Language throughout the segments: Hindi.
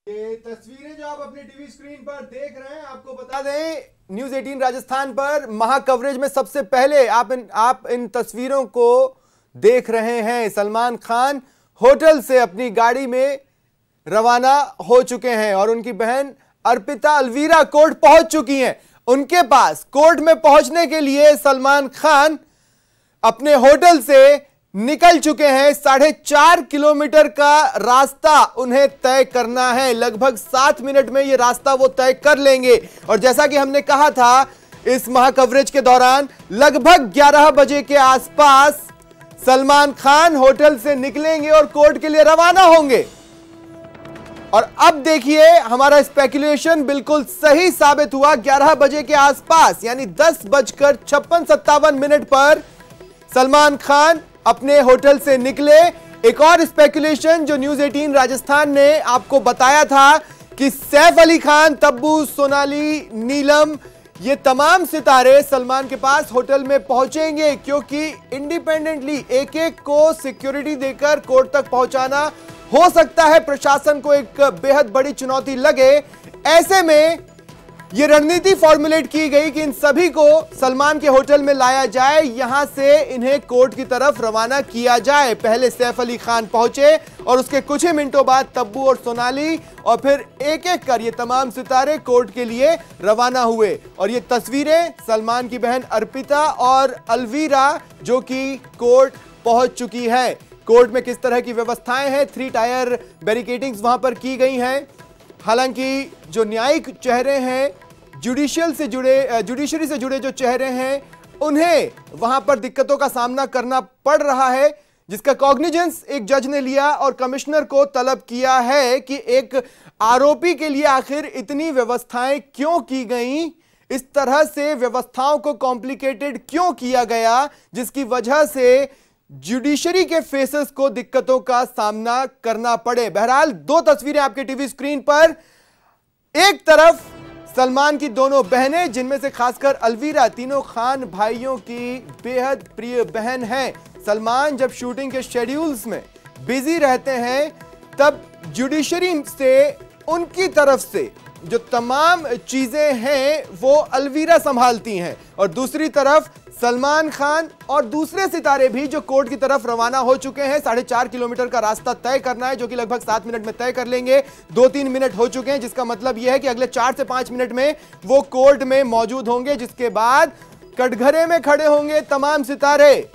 ये तस्वीरें जो आप अपने टीवी स्क्रीन पर देख रहे हैं, आपको बता दें न्यूज़ 18 राजस्थान पर महा कवरेज में सबसे पहले आप इन तस्वीरों को देख रहे हैं। सलमान खान होटल से अपनी गाड़ी में रवाना हो चुके हैं और उनकी बहन अर्पिता अलवीरा कोर्ट पहुंच चुकी हैं। उनके पास कोर्ट में पहुंचने के लिए सलमान खान अपने होटल से निकल चुके हैं। 4.5 किलोमीटर का रास्ता उन्हें तय करना है। लगभग 7 मिनट में यह रास्ता वो तय कर लेंगे। और जैसा कि हमने कहा था इस महा कवरेज के दौरान, लगभग 11 बजे के आसपास सलमान खान होटल से निकलेंगे और कोर्ट के लिए रवाना होंगे। और अब देखिए, हमारा स्पेकुलेशन बिल्कुल सही साबित हुआ। 11 बजे के आसपास यानी 10:56-57 पर सलमान खान अपने होटल से निकले। एक और स्पेकुलेशन जो न्यूज़ 18 राजस्थान ने आपको बताया था कि सैफ अली खान, तब्बू, सोनाली, नीलम, ये तमाम सितारे सलमान के पास होटल में पहुंचेंगे, क्योंकि इंडिपेंडेंटली एक एक को सिक्योरिटी देकर कोर्ट तक पहुंचाना हो सकता है प्रशासन को एक बेहद बड़ी चुनौती लगे। ऐसे में यह रणनीति फॉर्मुलेट की गई कि इन सभी को सलमान के होटल में लाया जाए, यहां से इन्हें कोर्ट की तरफ रवाना किया जाए। पहले सैफ अली खान पहुंचे और उसके कुछ ही मिनटों बाद तब्बू और सोनाली, और फिर एक एक कर ये तमाम सितारे कोर्ट के लिए रवाना हुए। और ये तस्वीरें सलमान की बहन अर्पिता और अलवीरा जो कि कोर्ट पहुंच चुकी है। कोर्ट में किस तरह की व्यवस्थाएं हैं, 3 टायर बैरिकेडिंग्स वहां पर की गई हैं। हालांकि जो न्यायिक चेहरे हैं, जुडिशरी से जुड़े जो चेहरे हैं, उन्हें वहां पर दिक्कतों का सामना करना पड़ रहा है, जिसका कॉग्निजेंस एक जज ने लिया और कमिश्नर को तलब किया है कि एक आरोपी के लिए आखिर इतनी व्यवस्थाएं क्यों की गई, इस तरह से व्यवस्थाओं को कॉम्प्लिकेटेड क्यों किया गया, जिसकी वजह से जुडिशरी के फेसेस को दिक्कतों का सामना करना पड़े। बहरहाल 2 तस्वीरें आपके टीवी स्क्रीन पर। एक तरफ सलमान की दोनों बहनें, जिनमें से खासकर अलवीरा तीनों खान भाइयों की बेहद प्रिय बहन है। सलमान जब शूटिंग के शेड्यूल्स में बिजी रहते हैं, तब जुडिशरी से उनकी तरफ से जो तमाम चीजें हैं वो अलवीरा संभालती हैं। और दूसरी तरफ सलमान खान और दूसरे सितारे भी जो कोर्ट की तरफ रवाना हो चुके हैं। 4.5 किलोमीटर का रास्ता तय करना है, जो कि लगभग 7 मिनट में तय कर लेंगे। 2-3 मिनट हो चुके हैं, जिसका मतलब यह है कि अगले 4 से 5 मिनट में वो कोर्ट में मौजूद होंगे, जिसके बाद कटघरे में खड़े होंगे तमाम सितारे,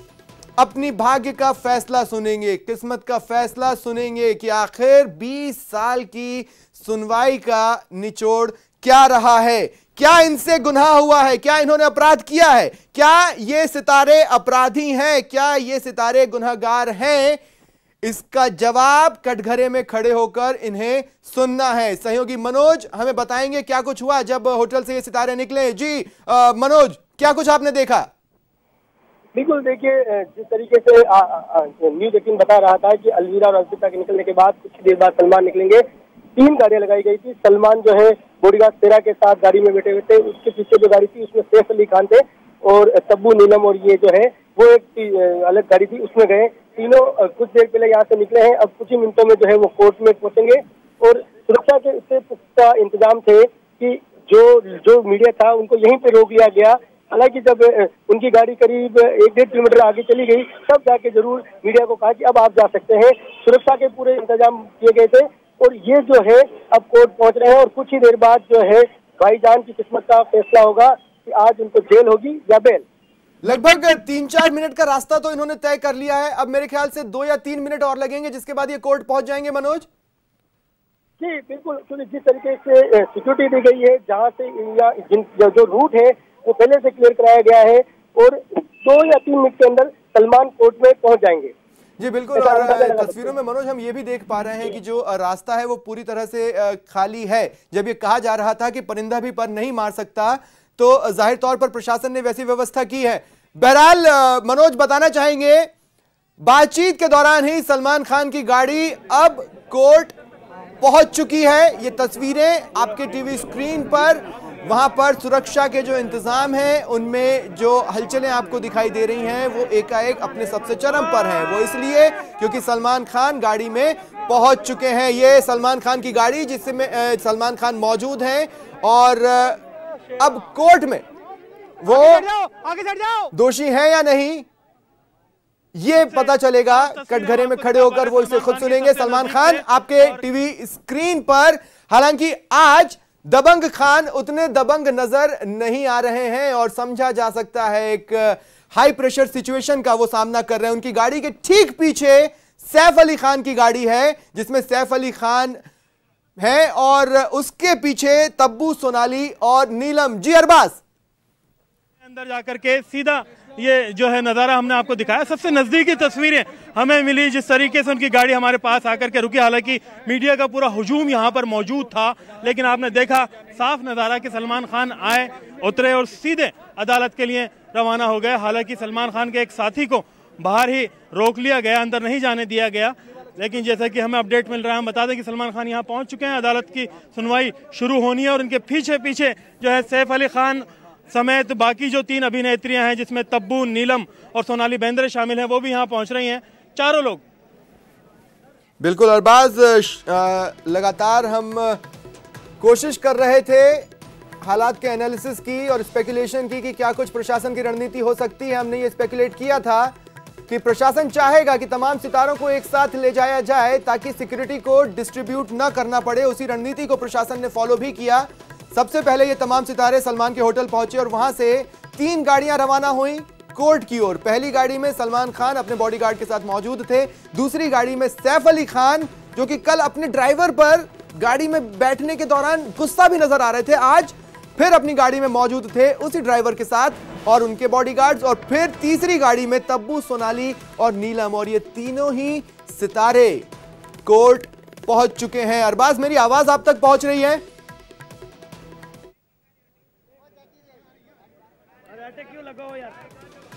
अपनी भाग्य का फैसला सुनेंगे, किस्मत का फैसला सुनेंगे कि आखिर 20 साल की सुनवाई का निचोड़ क्या रहा है। क्या इनसे गुनाह हुआ है, क्या इन्होंने अपराध किया है, क्या ये सितारे अपराधी हैं, क्या ये सितारे गुनहगार हैं, इसका जवाब कटघरे में खड़े होकर इन्हें सुनना है। सहयोगी मनोज हमें बताएंगे क्या कुछ हुआ जब होटल से ये सितारे निकले। जी मनोज, क्या कुछ आपने देखा? बिल्कुल, देखिए जिस तरीके से न्यूज़ 18 बता रहा था कि अलवीरा और अर्पिता के निकलने के बाद कुछ देर बाद सलमान निकलेंगे। 3 गाड़ियां लगाई गई थी। सलमान जो है बॉडीगार्ड तेरा के साथ गाड़ी में बैठे हुए थे। उसके पीछे जो गाड़ी थी उसमें सैफ अली खान थे और तब्बू, नीलम और ये जो है वो एक अलग गाड़ी थी, उसमें गए। तीनों कुछ देर पहले यहाँ से निकले हैं। अब कुछ ही मिनटों में जो है वो कोर्ट में पहुंचेंगे। और सुरक्षा के इससे पुख्ता इंतजाम थे कि जो मीडिया था उनको यहीं पे रोक लिया गया। हालांकि जब उनकी गाड़ी करीब 1-1.5 किलोमीटर आगे चली गई, तब जाके जरूर मीडिया को कहा कि अब आप जा सकते हैं। सुरक्षा के पूरे इंतजाम किए गए थे और ये जो है अब कोर्ट पहुंच रहे हैं और कुछ ही देर बाद जो है भाईजान की किस्मत का फैसला होगा कि आज उनको जेल होगी या बेल। लगभग 3-4 मिनट का रास्ता तो इन्होंने तय कर लिया है। अब मेरे ख्याल से 2 या 3 मिनट और लगेंगे, जिसके बाद ये कोर्ट पहुंच जाएंगे। मनोज जी बिल्कुल, क्योंकि जिस तरीके से सिक्योरिटी दी गई है, जहाँ से जो रूट है वो पहले से क्लियर कराया गया है और 2 या 3 मिनट के अंदर सलमान कोर्ट में पहुंच जाएंगे। जी बिल्कुल। और तस्वीरों में मनोज हम ये भी देख पा रहे हैं कि जो रास्ता है वो पूरी तरह से खाली है। जब ये कहा जा रहा था कि परिंदा भी पर नहीं मार सकता, तो जाहिर तौर पर प्रशासन ने वैसी व्यवस्था की है। बहरहाल मनोज बताना चाहेंगे, बातचीत के दौरान ही सलमान खान की गाड़ी अब कोर्ट पहुंच चुकी है। ये तस्वीरें आपके टीवी स्क्रीन पर वहां पर सुरक्षा के जो इंतजाम हैं उनमें जो हलचलें आपको दिखाई दे रही हैं वो एकाएक अपने सबसे चरम पर हैं। वो इसलिए क्योंकि सलमान खान गाड़ी में पहुंच चुके हैं। ये सलमान खान की गाड़ी जिसमें सलमान खान मौजूद हैं और अब कोर्ट में वो आगे चढ़ जाओ दोषी है या नहीं ये पता चलेगा। कटघरे में खड़े होकर वो इसे खुद सुनेंगे। सलमान खान आपके टीवी स्क्रीन पर, हालांकि आज दबंग खान उतने दबंग नजर नहीं आ रहे हैं और समझा जा सकता है एक हाई प्रेशर सिचुएशन का वो सामना कर रहे हैं। उनकी गाड़ी के ठीक पीछे सैफ अली खान की गाड़ी है जिसमें सैफ अली खान है और उसके पीछे तब्बू, सोनाली और नीलम। जी अरबाज, अंदर जाकर के सीधा ये जो है नज़ारा हमने आपको दिखाया। सबसे नज़दीकी तस्वीरें हमें मिली जिस तरीके से उनकी गाड़ी हमारे पास आकर के रुकी। हालांकि मीडिया का पूरा हुजूम यहाँ पर मौजूद था, लेकिन आपने देखा साफ नज़ारा कि सलमान खान आए, उतरे और सीधे अदालत के लिए रवाना हो गए। हालांकि सलमान खान के एक साथी को बाहर ही रोक लिया गया, अंदर नहीं जाने दिया गया। लेकिन जैसा कि हमें अपडेट मिल रहा है, हम बता दें कि सलमान खान यहाँ पहुँच चुके हैं। अदालत की सुनवाई शुरू होनी है और उनके पीछे पीछे जो है सैफ अली खान समेत बाकी जो 3 अभिनेत्रियां हैं जिसमें तब्बू, नीलम और सोनाली बेंद्रे शामिल हैं, वो भी यहाँ पहुंच रही हैं। चारों लोग। बिल्कुल अरबाज, लगातार हम कोशिश कर रहे थे हालात के एनालिसिस की और स्पेकुलेशन की कि क्या कुछ प्रशासन की रणनीति हो सकती है। हमने ये स्पेकुलेट किया था कि प्रशासन चाहेगा कि तमाम सितारों को एक साथ ले जाया जाए ताकि सिक्योरिटी को डिस्ट्रीब्यूट न करना पड़े। उसी रणनीति को प्रशासन ने फॉलो भी किया। सबसे पहले ये तमाम सितारे सलमान के होटल पहुंचे और वहां से 3 गाड़ियां रवाना हुई कोर्ट की ओर। पहली गाड़ी में सलमान खान अपने बॉडीगार्ड के साथ मौजूद थे। दूसरी गाड़ी में सैफ अली खान जो कि कल अपने ड्राइवर पर गाड़ी में बैठने के दौरान गुस्सा भी नजर आ रहे थे, आज फिर अपनी गाड़ी में मौजूद थे उसी ड्राइवर के साथ और उनके बॉडीगार्ड्स। और फिर तीसरी गाड़ी में तब्बू, सोनाली और नीलम, और ये तीनों ही सितारे कोर्ट पहुंच चुके हैं। अरबाज, मेरी आवाज आप तक पहुंच रही है?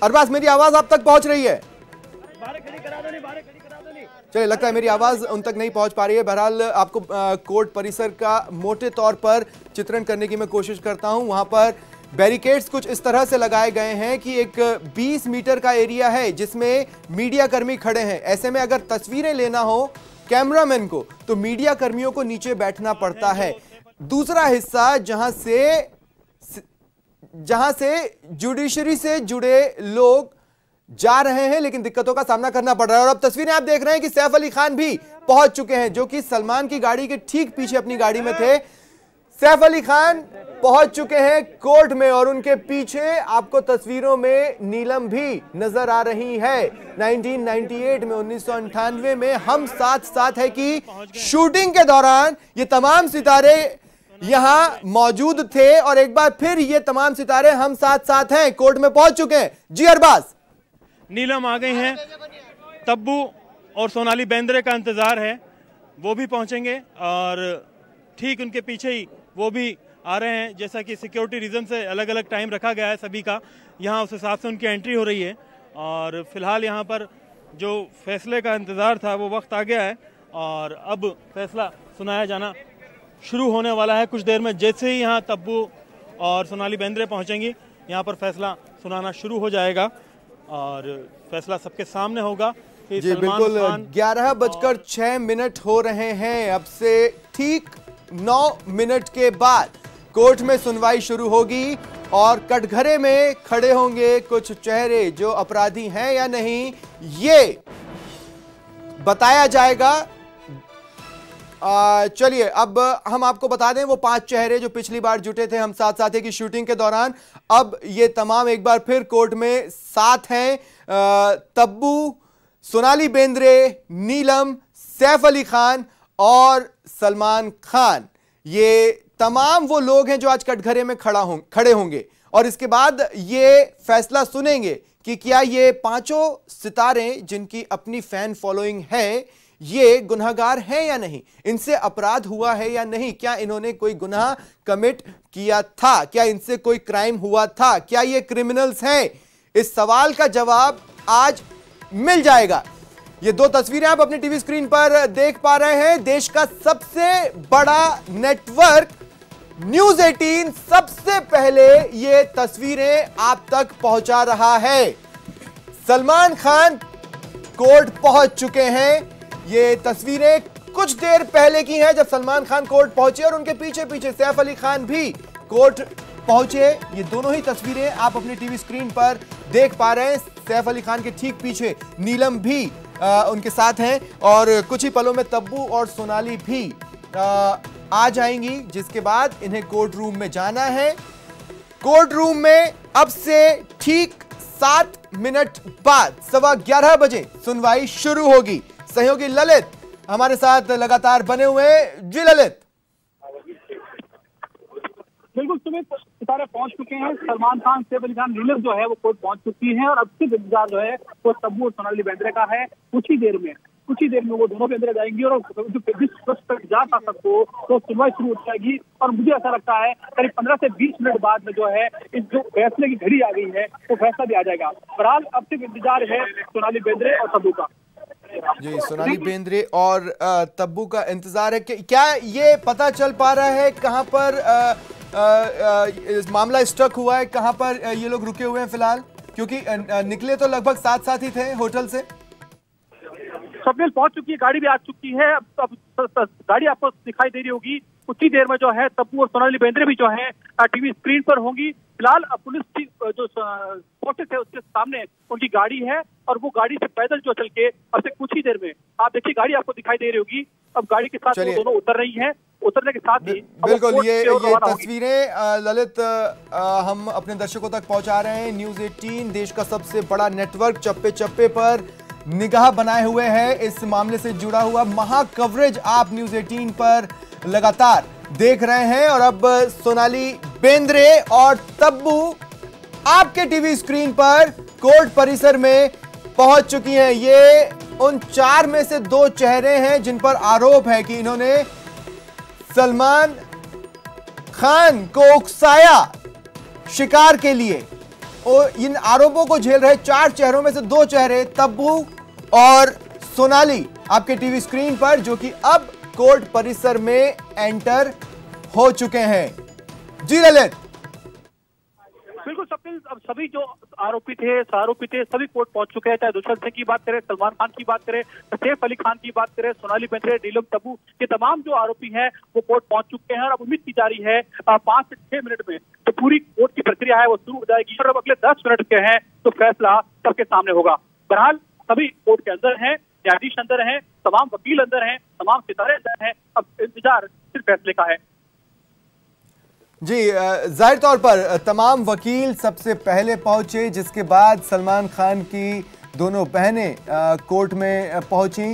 अरबाज, मेरी आवाज आप तक पहुंच रही है? चलिए, लगता है मेरी आवाज उन तक नहीं पहुंच पा रही है। बहरहाल आपको कोर्ट परिसर का मोटे तौर पर चित्रण करने की मैं कोशिश करता हूं। वहां पर बैरिकेड्स कुछ इस तरह से लगाए गए हैं कि एक 20 मीटर का एरिया है जिसमें मीडिया कर्मी खड़े हैं। ऐसे में अगर तस्वीरें लेना हो कैमरामैन को तो मीडिया कर्मियों को नीचे बैठना पड़ता है। दूसरा हिस्सा जहां से जुडिशरी से जुड़े लोग जा रहे हैं लेकिन दिक्कतों का सामना करना पड़ रहा है। और अब तस्वीरें आप देख रहे हैं कि सैफ अली खान भी पहुंच चुके हैं जो कि सलमान की गाड़ी के ठीक पीछे अपनी गाड़ी में थे। सैफ अली खान पहुंच चुके हैं कोर्ट में और उनके पीछे आपको तस्वीरों में नीलम भी नजर आ रही है। 1998 में 1998 में हम साथ साथ है कि शूटिंग के दौरान ये तमाम सितारे यहां मौजूद थे और एक बार फिर ये तमाम सितारे हम साथ साथ हैं, कोर्ट में पहुंच चुके हैं। जी अरबाज, नीलम आ गई हैं, तब्बू और सोनाली बेंद्रे का इंतजार है, वो भी पहुंचेंगे और ठीक उनके पीछे ही वो भी आ रहे हैं। जैसा कि सिक्योरिटी रीजन से अलग अलग टाइम रखा गया है सभी का, यहाँ उस हिसाब से उनकी एंट्री हो रही है। और फिलहाल यहाँ पर जो फैसले का इंतजार था वो वक्त आ गया है और अब फैसला सुनाया जाना शुरू होने वाला है कुछ देर में। जैसे ही यहाँ तब्बू और सोनाली बेंद्रे पहुंचेंगी यहाँ पर फैसला सुनाना शुरू हो जाएगा और फैसला सबके सामने होगा। जी बिल्कुल, 11:06 हो रहे हैं। अब से ठीक 9 मिनट के बाद कोर्ट में सुनवाई शुरू होगी और कटघरे में खड़े होंगे कुछ चेहरे जो अपराधी हैं या नहीं ये बताया जाएगा। चलिए अब हम आपको बता दें वो 5 चेहरे जो पिछली बार जुटे थे हम साथ साथ की शूटिंग के दौरान, अब ये तमाम एक बार फिर कोर्ट में साथ हैं। तब्बू, सोनाली बेंद्रे, नीलम, सैफ अली खान और सलमान खान, ये तमाम वो लोग हैं जो आज कटघरे में खड़े होंगे और इसके बाद ये फैसला सुनेंगे कि क्या ये पांचों सितारे जिनकी अपनी फैन फॉलोइंग है ये गुनहगार हैं या नहीं, इनसे अपराध हुआ है या नहीं, क्या इन्होंने कोई गुनाह कमिट किया था, क्या इनसे कोई क्राइम हुआ था, क्या ये क्रिमिनल्स हैं। इस सवाल का जवाब आज मिल जाएगा। ये 2 तस्वीरें आप अपनी टीवी स्क्रीन पर देख पा रहे हैं। देश का सबसे बड़ा नेटवर्क न्यूज़ 18 सबसे पहले ये तस्वीरें आप तक पहुंचा रहा है। सलमान खान कोर्ट पहुंच चुके हैं। ये तस्वीरें कुछ देर पहले की हैं, जब सलमान खान कोर्ट पहुंचे और उनके पीछे पीछे सैफ अली खान भी कोर्ट पहुंचे। ये दोनों ही तस्वीरें आप अपनी टीवी स्क्रीन पर देख पा रहे हैं। सैफ अली खान के ठीक पीछे नीलम भी उनके साथ हैं और कुछ ही पलों में तब्बू और सोनाली भी आ जाएंगी, जिसके बाद इन्हें कोर्ट रूम में जाना है। कोर्ट रूम में अब से ठीक 7 मिनट बाद 11:15 बजे सुनवाई शुरू होगी। सहयोगी ललित हमारे साथ लगातार बने हुए। जी ललित। बिल्कुल, सुमित, सितारे पहुंच चुके हैं। सलमान खान, सैफ अली खान, नीलम जो है वो कोर्ट पहुंच चुकी हैं और अब से इंतजार जो है वो तब्बू और सोनाली बेंद्रे का है। कुछ ही देर में वो दोनों भी अंदर जाएंगी और जिस वक्त तक जा सकते तो सुनवाई शुरू हो जाएगी। और मुझे ऐसा लगता है करीब 15 से 20 मिनट बाद में जो है इस जो फैसले की घड़ी आ गई है वो फैसला भी आ जाएगा। बहरहाल अब सिर्फ इंतजार है सोनाली बेंद्रे और तब्बू का। जी, सोनाली बेंद्रे और तब्बू का इंतजार है। क्या ये पता चल पा रहा है कहां पर मामला स्टक हुआ है, कहां पर ये लोग रुके हुए हैं फिलहाल? क्योंकि निकले तो लगभग साथ ही थे होटल से। स्वप्निल पहुंच चुकी है, गाड़ी भी आ चुकी है। अब गाड़ी आपको दिखाई दे रही होगी। कुछ ही देर में जो है तब्बू और सोनाली बेंद्रे भी जो है टीवी स्क्रीन पर होंगी। फिलहाल पुलिस की जो फोर्सेस है उसके सामने उनकी गाड़ी है और वो गाड़ी से पैदल जो चल के अब से कुछ ही देर में आप देखिए गाड़ी आपको दिखाई दे रही होगी। अब गाड़ी के साथ वो दोनों उतर रही हैं। उतरने के साथ ही बिल्कुल ये तस्वीरें ललित हम अपने दर्शकों तक पहुंचा रहे हैं। न्यूज़ 18 देश का सबसे बड़ा नेटवर्क चप्पे चप्पे पर निगाह बनाए हुए है। इस मामले से जुड़ा हुआ महा कवरेज आप न्यूज़ 18 पर लगातार देख रहे हैं। और अब सोनाली बेंद्रे और तब्बू आपके टीवी स्क्रीन पर कोर्ट परिसर में पहुंच चुकी हैं। ये उन 4 में से 2 चेहरे हैं जिन पर आरोप है कि इन्होंने सलमान खान को उकसाया शिकार के लिए। और इन आरोपों को झेल रहे 4 चेहरों में से 2 चेहरे तब्बू और सोनाली आपके टीवी स्क्रीन पर, जो कि अब कोर्ट परिसर में एंटर हो चुके हैं। जी ललित। बिल्कुल स्वप्निल, अब सभी जो आरोपी थे सभी कोर्ट पहुंच चुके हैं। चाहे दुष्यंत सिंह की बात करें, सलमान खान की बात करें, सैफ अली खान की बात करें, सोनाली बेंद्रे, नीलम, तब्बू, ये तमाम जो आरोपी हैं वो कोर्ट पहुंच चुके हैं। और अब उम्मीद की जा रही है 5 से 6 मिनट में तो पूरी कोर्ट की प्रक्रिया है वो शुरू हो जाएगी। और अब अगले 10 मिनट के हैं तो फैसला सबके सामने होगा। बहरहाल सभी कोर्ट के अंदर हैं, न्यायाधीश अंदर हैं, तमाम वकील अंदर हैं, तमाम सितारे अंदर हैं। अब इंतजार सिर्फ फैसले का है। जी, जाहिर तौर पर तमाम वकील सबसे पहले पहुंचे, जिसके बाद सलमान खान की दोनों बहनें कोर्ट में पहुंची।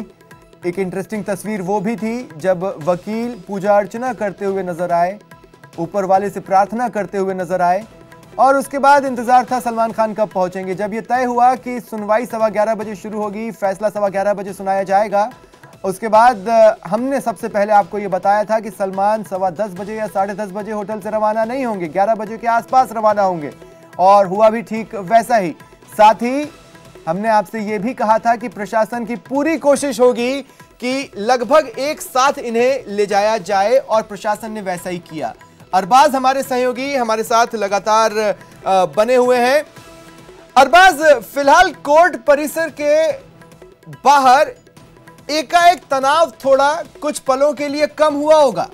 एक इंटरेस्टिंग तस्वीर वो भी थी जब वकील पूजा अर्चना करते हुए नजर आए, ऊपर वाले से प्रार्थना करते हुए नजर आए। और उसके बाद इंतजार था सलमान खान कब पहुंचेंगे। जब ये तय हुआ कि सुनवाई 11:15 बजे शुरू होगी, फैसला 11:15 बजे सुनाया जाएगा, उसके बाद हमने सबसे पहले आपको ये बताया था कि सलमान 10:15 बजे या 10:30 बजे होटल से रवाना नहीं होंगे, 11 बजे के आसपास रवाना होंगे। और हुआ भी ठीक वैसा ही। साथ ही हमने आपसे ये भी कहा था कि प्रशासन की पूरी कोशिश होगी कि लगभग एक साथ इन्हें ले जाया जाए, और प्रशासन ने वैसा ही किया। अरबाज हमारे सहयोगी हमारे साथ लगातार बने हुए हैं। अरबाज, फिलहाल कोर्ट परिसर के बाहर एकाएक तनाव थोड़ा कुछ पलों के लिए कम हुआ होगा।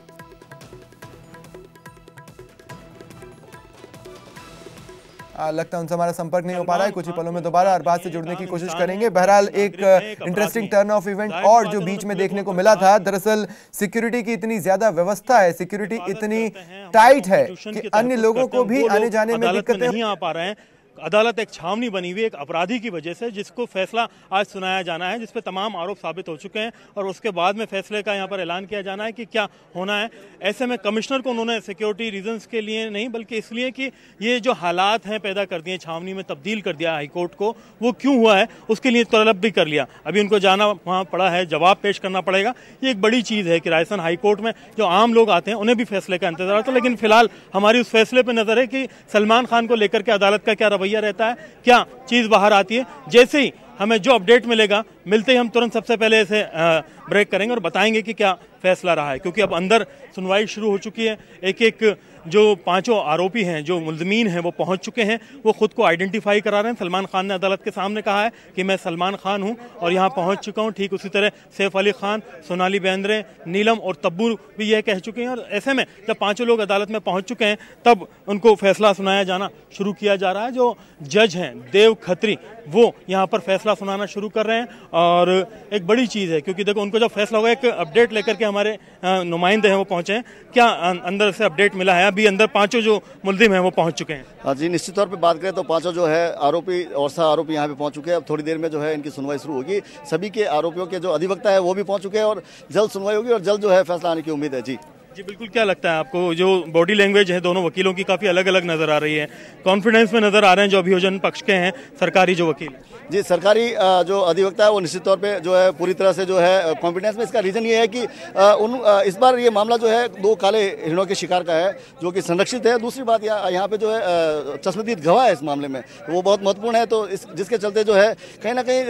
लगता है उनसे हमारा संपर्क नहीं हो पा रहा है। कुछ ही पलों में दोबारा अरबाज से जुड़ने की कोशिश करेंगे। बहरहाल एक इंटरेस्टिंग टर्न ऑफ इवेंट और जो बीच में देखने को मिला था, दरअसल सिक्योरिटी की इतनी ज्यादा व्यवस्था है, सिक्योरिटी इतनी टाइट है कि अन्य लोगों को भी आने जाने में दिक्कतें नहीं आ पा रहे हैं। अदालत एक छावनी बनी हुई एक अपराधी की वजह से, जिसको फैसला आज सुनाया जाना है, जिसपे तमाम आरोप साबित हो चुके हैं और उसके बाद में फैसले का यहाँ पर ऐलान किया जाना है कि क्या होना है। ऐसे में कमिश्नर को उन्होंने सिक्योरिटी रीजंस के लिए नहीं बल्कि इसलिए कि ये जो हालात हैं पैदा कर दिए, छावनी में तब्दील कर दिया हाईकोर्ट को, वो क्यों हुआ है उसके लिए तलब भी कर लिया। अभी उनको जाना वहाँ पड़ा है, जवाब पेश करना पड़ेगा। ये एक बड़ी चीज़ है कि राजस्थान हाईकोर्ट में जो आम लोग आते हैं उन्हें भी फैसले का इंतजार था। लेकिन फिलहाल हमारी उस फैसले पर नजर है कि सलमान खान को लेकर के अदालत का क्या रवैया रहता है, क्या चीज बाहर आती है। जैसे ही हमें जो अपडेट मिलेगा, मिलते ही हम तुरंत सबसे पहले इसे ब्रेक करेंगे और बताएंगे कि क्या फैसला रहा है, क्योंकि अब अंदर सुनवाई शुरू हो चुकी है। एक एक जो पांचों आरोपी हैं, जो मुल्ज़मीन हैं, वो पहुंच चुके हैं। वो खुद को आइडेंटिफाई करा रहे हैं। सलमान खान ने अदालत के सामने कहा है कि मैं सलमान खान हूं और यहां पहुंच चुका हूं। ठीक उसी तरह सैफ अली खान, सोनाली बेंद्रे, नीलम और तब्बू भी यह कह चुके हैं। और ऐसे में जब पांचों लोग अदालत में पहुंच चुके हैं तब उनको फैसला सुनाया जाना शुरू किया जा रहा है। जो जज हैं देव खत्री, वो यहाँ पर फैसला सुनाना शुरू कर रहे हैं। और एक बड़ी चीज़ है, क्योंकि देखो उनको जब फैसला होगा, एक अपडेट लेकर के हमारे नुमाइंदे हैं वो पहुंचे हैं। क्या अंदर से अपडेट मिला है? अभी अंदर पांचों जो मुल्जिम हैं वो पहुंच चुके हैं। हाँ जी, निश्चित तौर पे बात करें तो पांचों जो है आरोपी और सह आरोपी यहाँ पे पहुंच चुके हैं। अब थोड़ी देर में जो है इनकी सुनवाई शुरू होगी। सभी के आरोपियों के जो अधिवक्ता है वो भी पहुंच चुके हैं और जल्द सुनवाई होगी और जल्द जो है फैसला आने की उम्मीद है। जी बिल्कुल। क्या लगता है आपको, जो बॉडी लैंग्वेज है दोनों वकीलों की काफ़ी अलग अलग नज़र आ रही है, कॉन्फिडेंस में नज़र आ रहे हैं जो अभियोजन पक्ष के हैं, सरकारी जो वकील? जी, सरकारी जो अधिवक्ता है वो निश्चित तौर पे जो है पूरी तरह से जो है कॉन्फिडेंस में। इसका रीज़न ये है कि इस बार ये मामला जो है 2 काले हिरणों के शिकार का है जो कि संरक्षित है। दूसरी बात यहाँ पे जो है चश्मदीद गवाह है इस मामले में, तो वो बहुत महत्वपूर्ण है। तो जिसके चलते जो है कहीं ना कहीं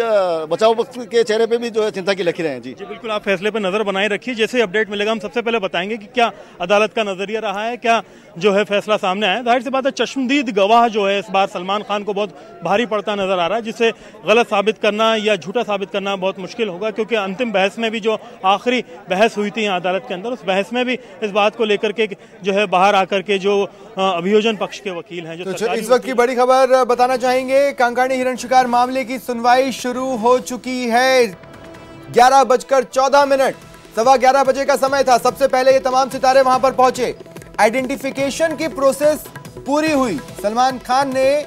बचाव पक्ष के चेहरे पर भी जो है चिंता की लकीरें हैं। जी बिल्कुल, आप फैसले पर नज़र बनाए रखिए। जैसे अपडेट मिलेगा हम सबसे पहले बताएंगे कि क्या अदालत का नजरिया रहा है, क्या जो है फैसला सामने आया। जाहिर सी बात है चश्मदीद गवाह जो है इस बार सलमान खान को बहुत भारी पड़ता नजर आ रहा है, जिसे गलत साबित करना या झूठा साबित करना बहुत मुश्किल होगा। क्योंकि अंतिम बहस में भी जो आखिरी बहस हुई थी अदालत के अंदर, उस बहस में भी इस बात को लेकर के जो है बाहर आकर के जो अभियोजन पक्ष के वकील हैं, जो तो इस वक्त की बड़ी खबर बताना चाहेंगे, कांकाणी हिरण शिकार मामले की सुनवाई शुरू हो चुकी है। 11:14, 11:15 बजे का समय था। सबसे पहले ये तमाम सितारे वहां पर पहुंचे। आइडेंटिफिकेशन की प्रोसेस पूरी हुई। सलमान खान ने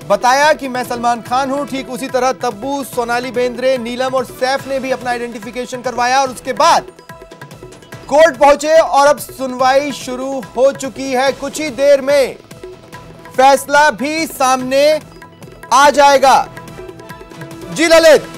बताया कि मैं सलमान खान हूं। ठीक उसी तरह तब्बू, सोनाली बेंद्रे, नीलम और सैफ ने भी अपना आइडेंटिफिकेशन करवाया और उसके बाद कोर्ट पहुंचे और अब सुनवाई शुरू हो चुकी है। कुछ ही देर में फैसला भी सामने आ जाएगा। जी ललित।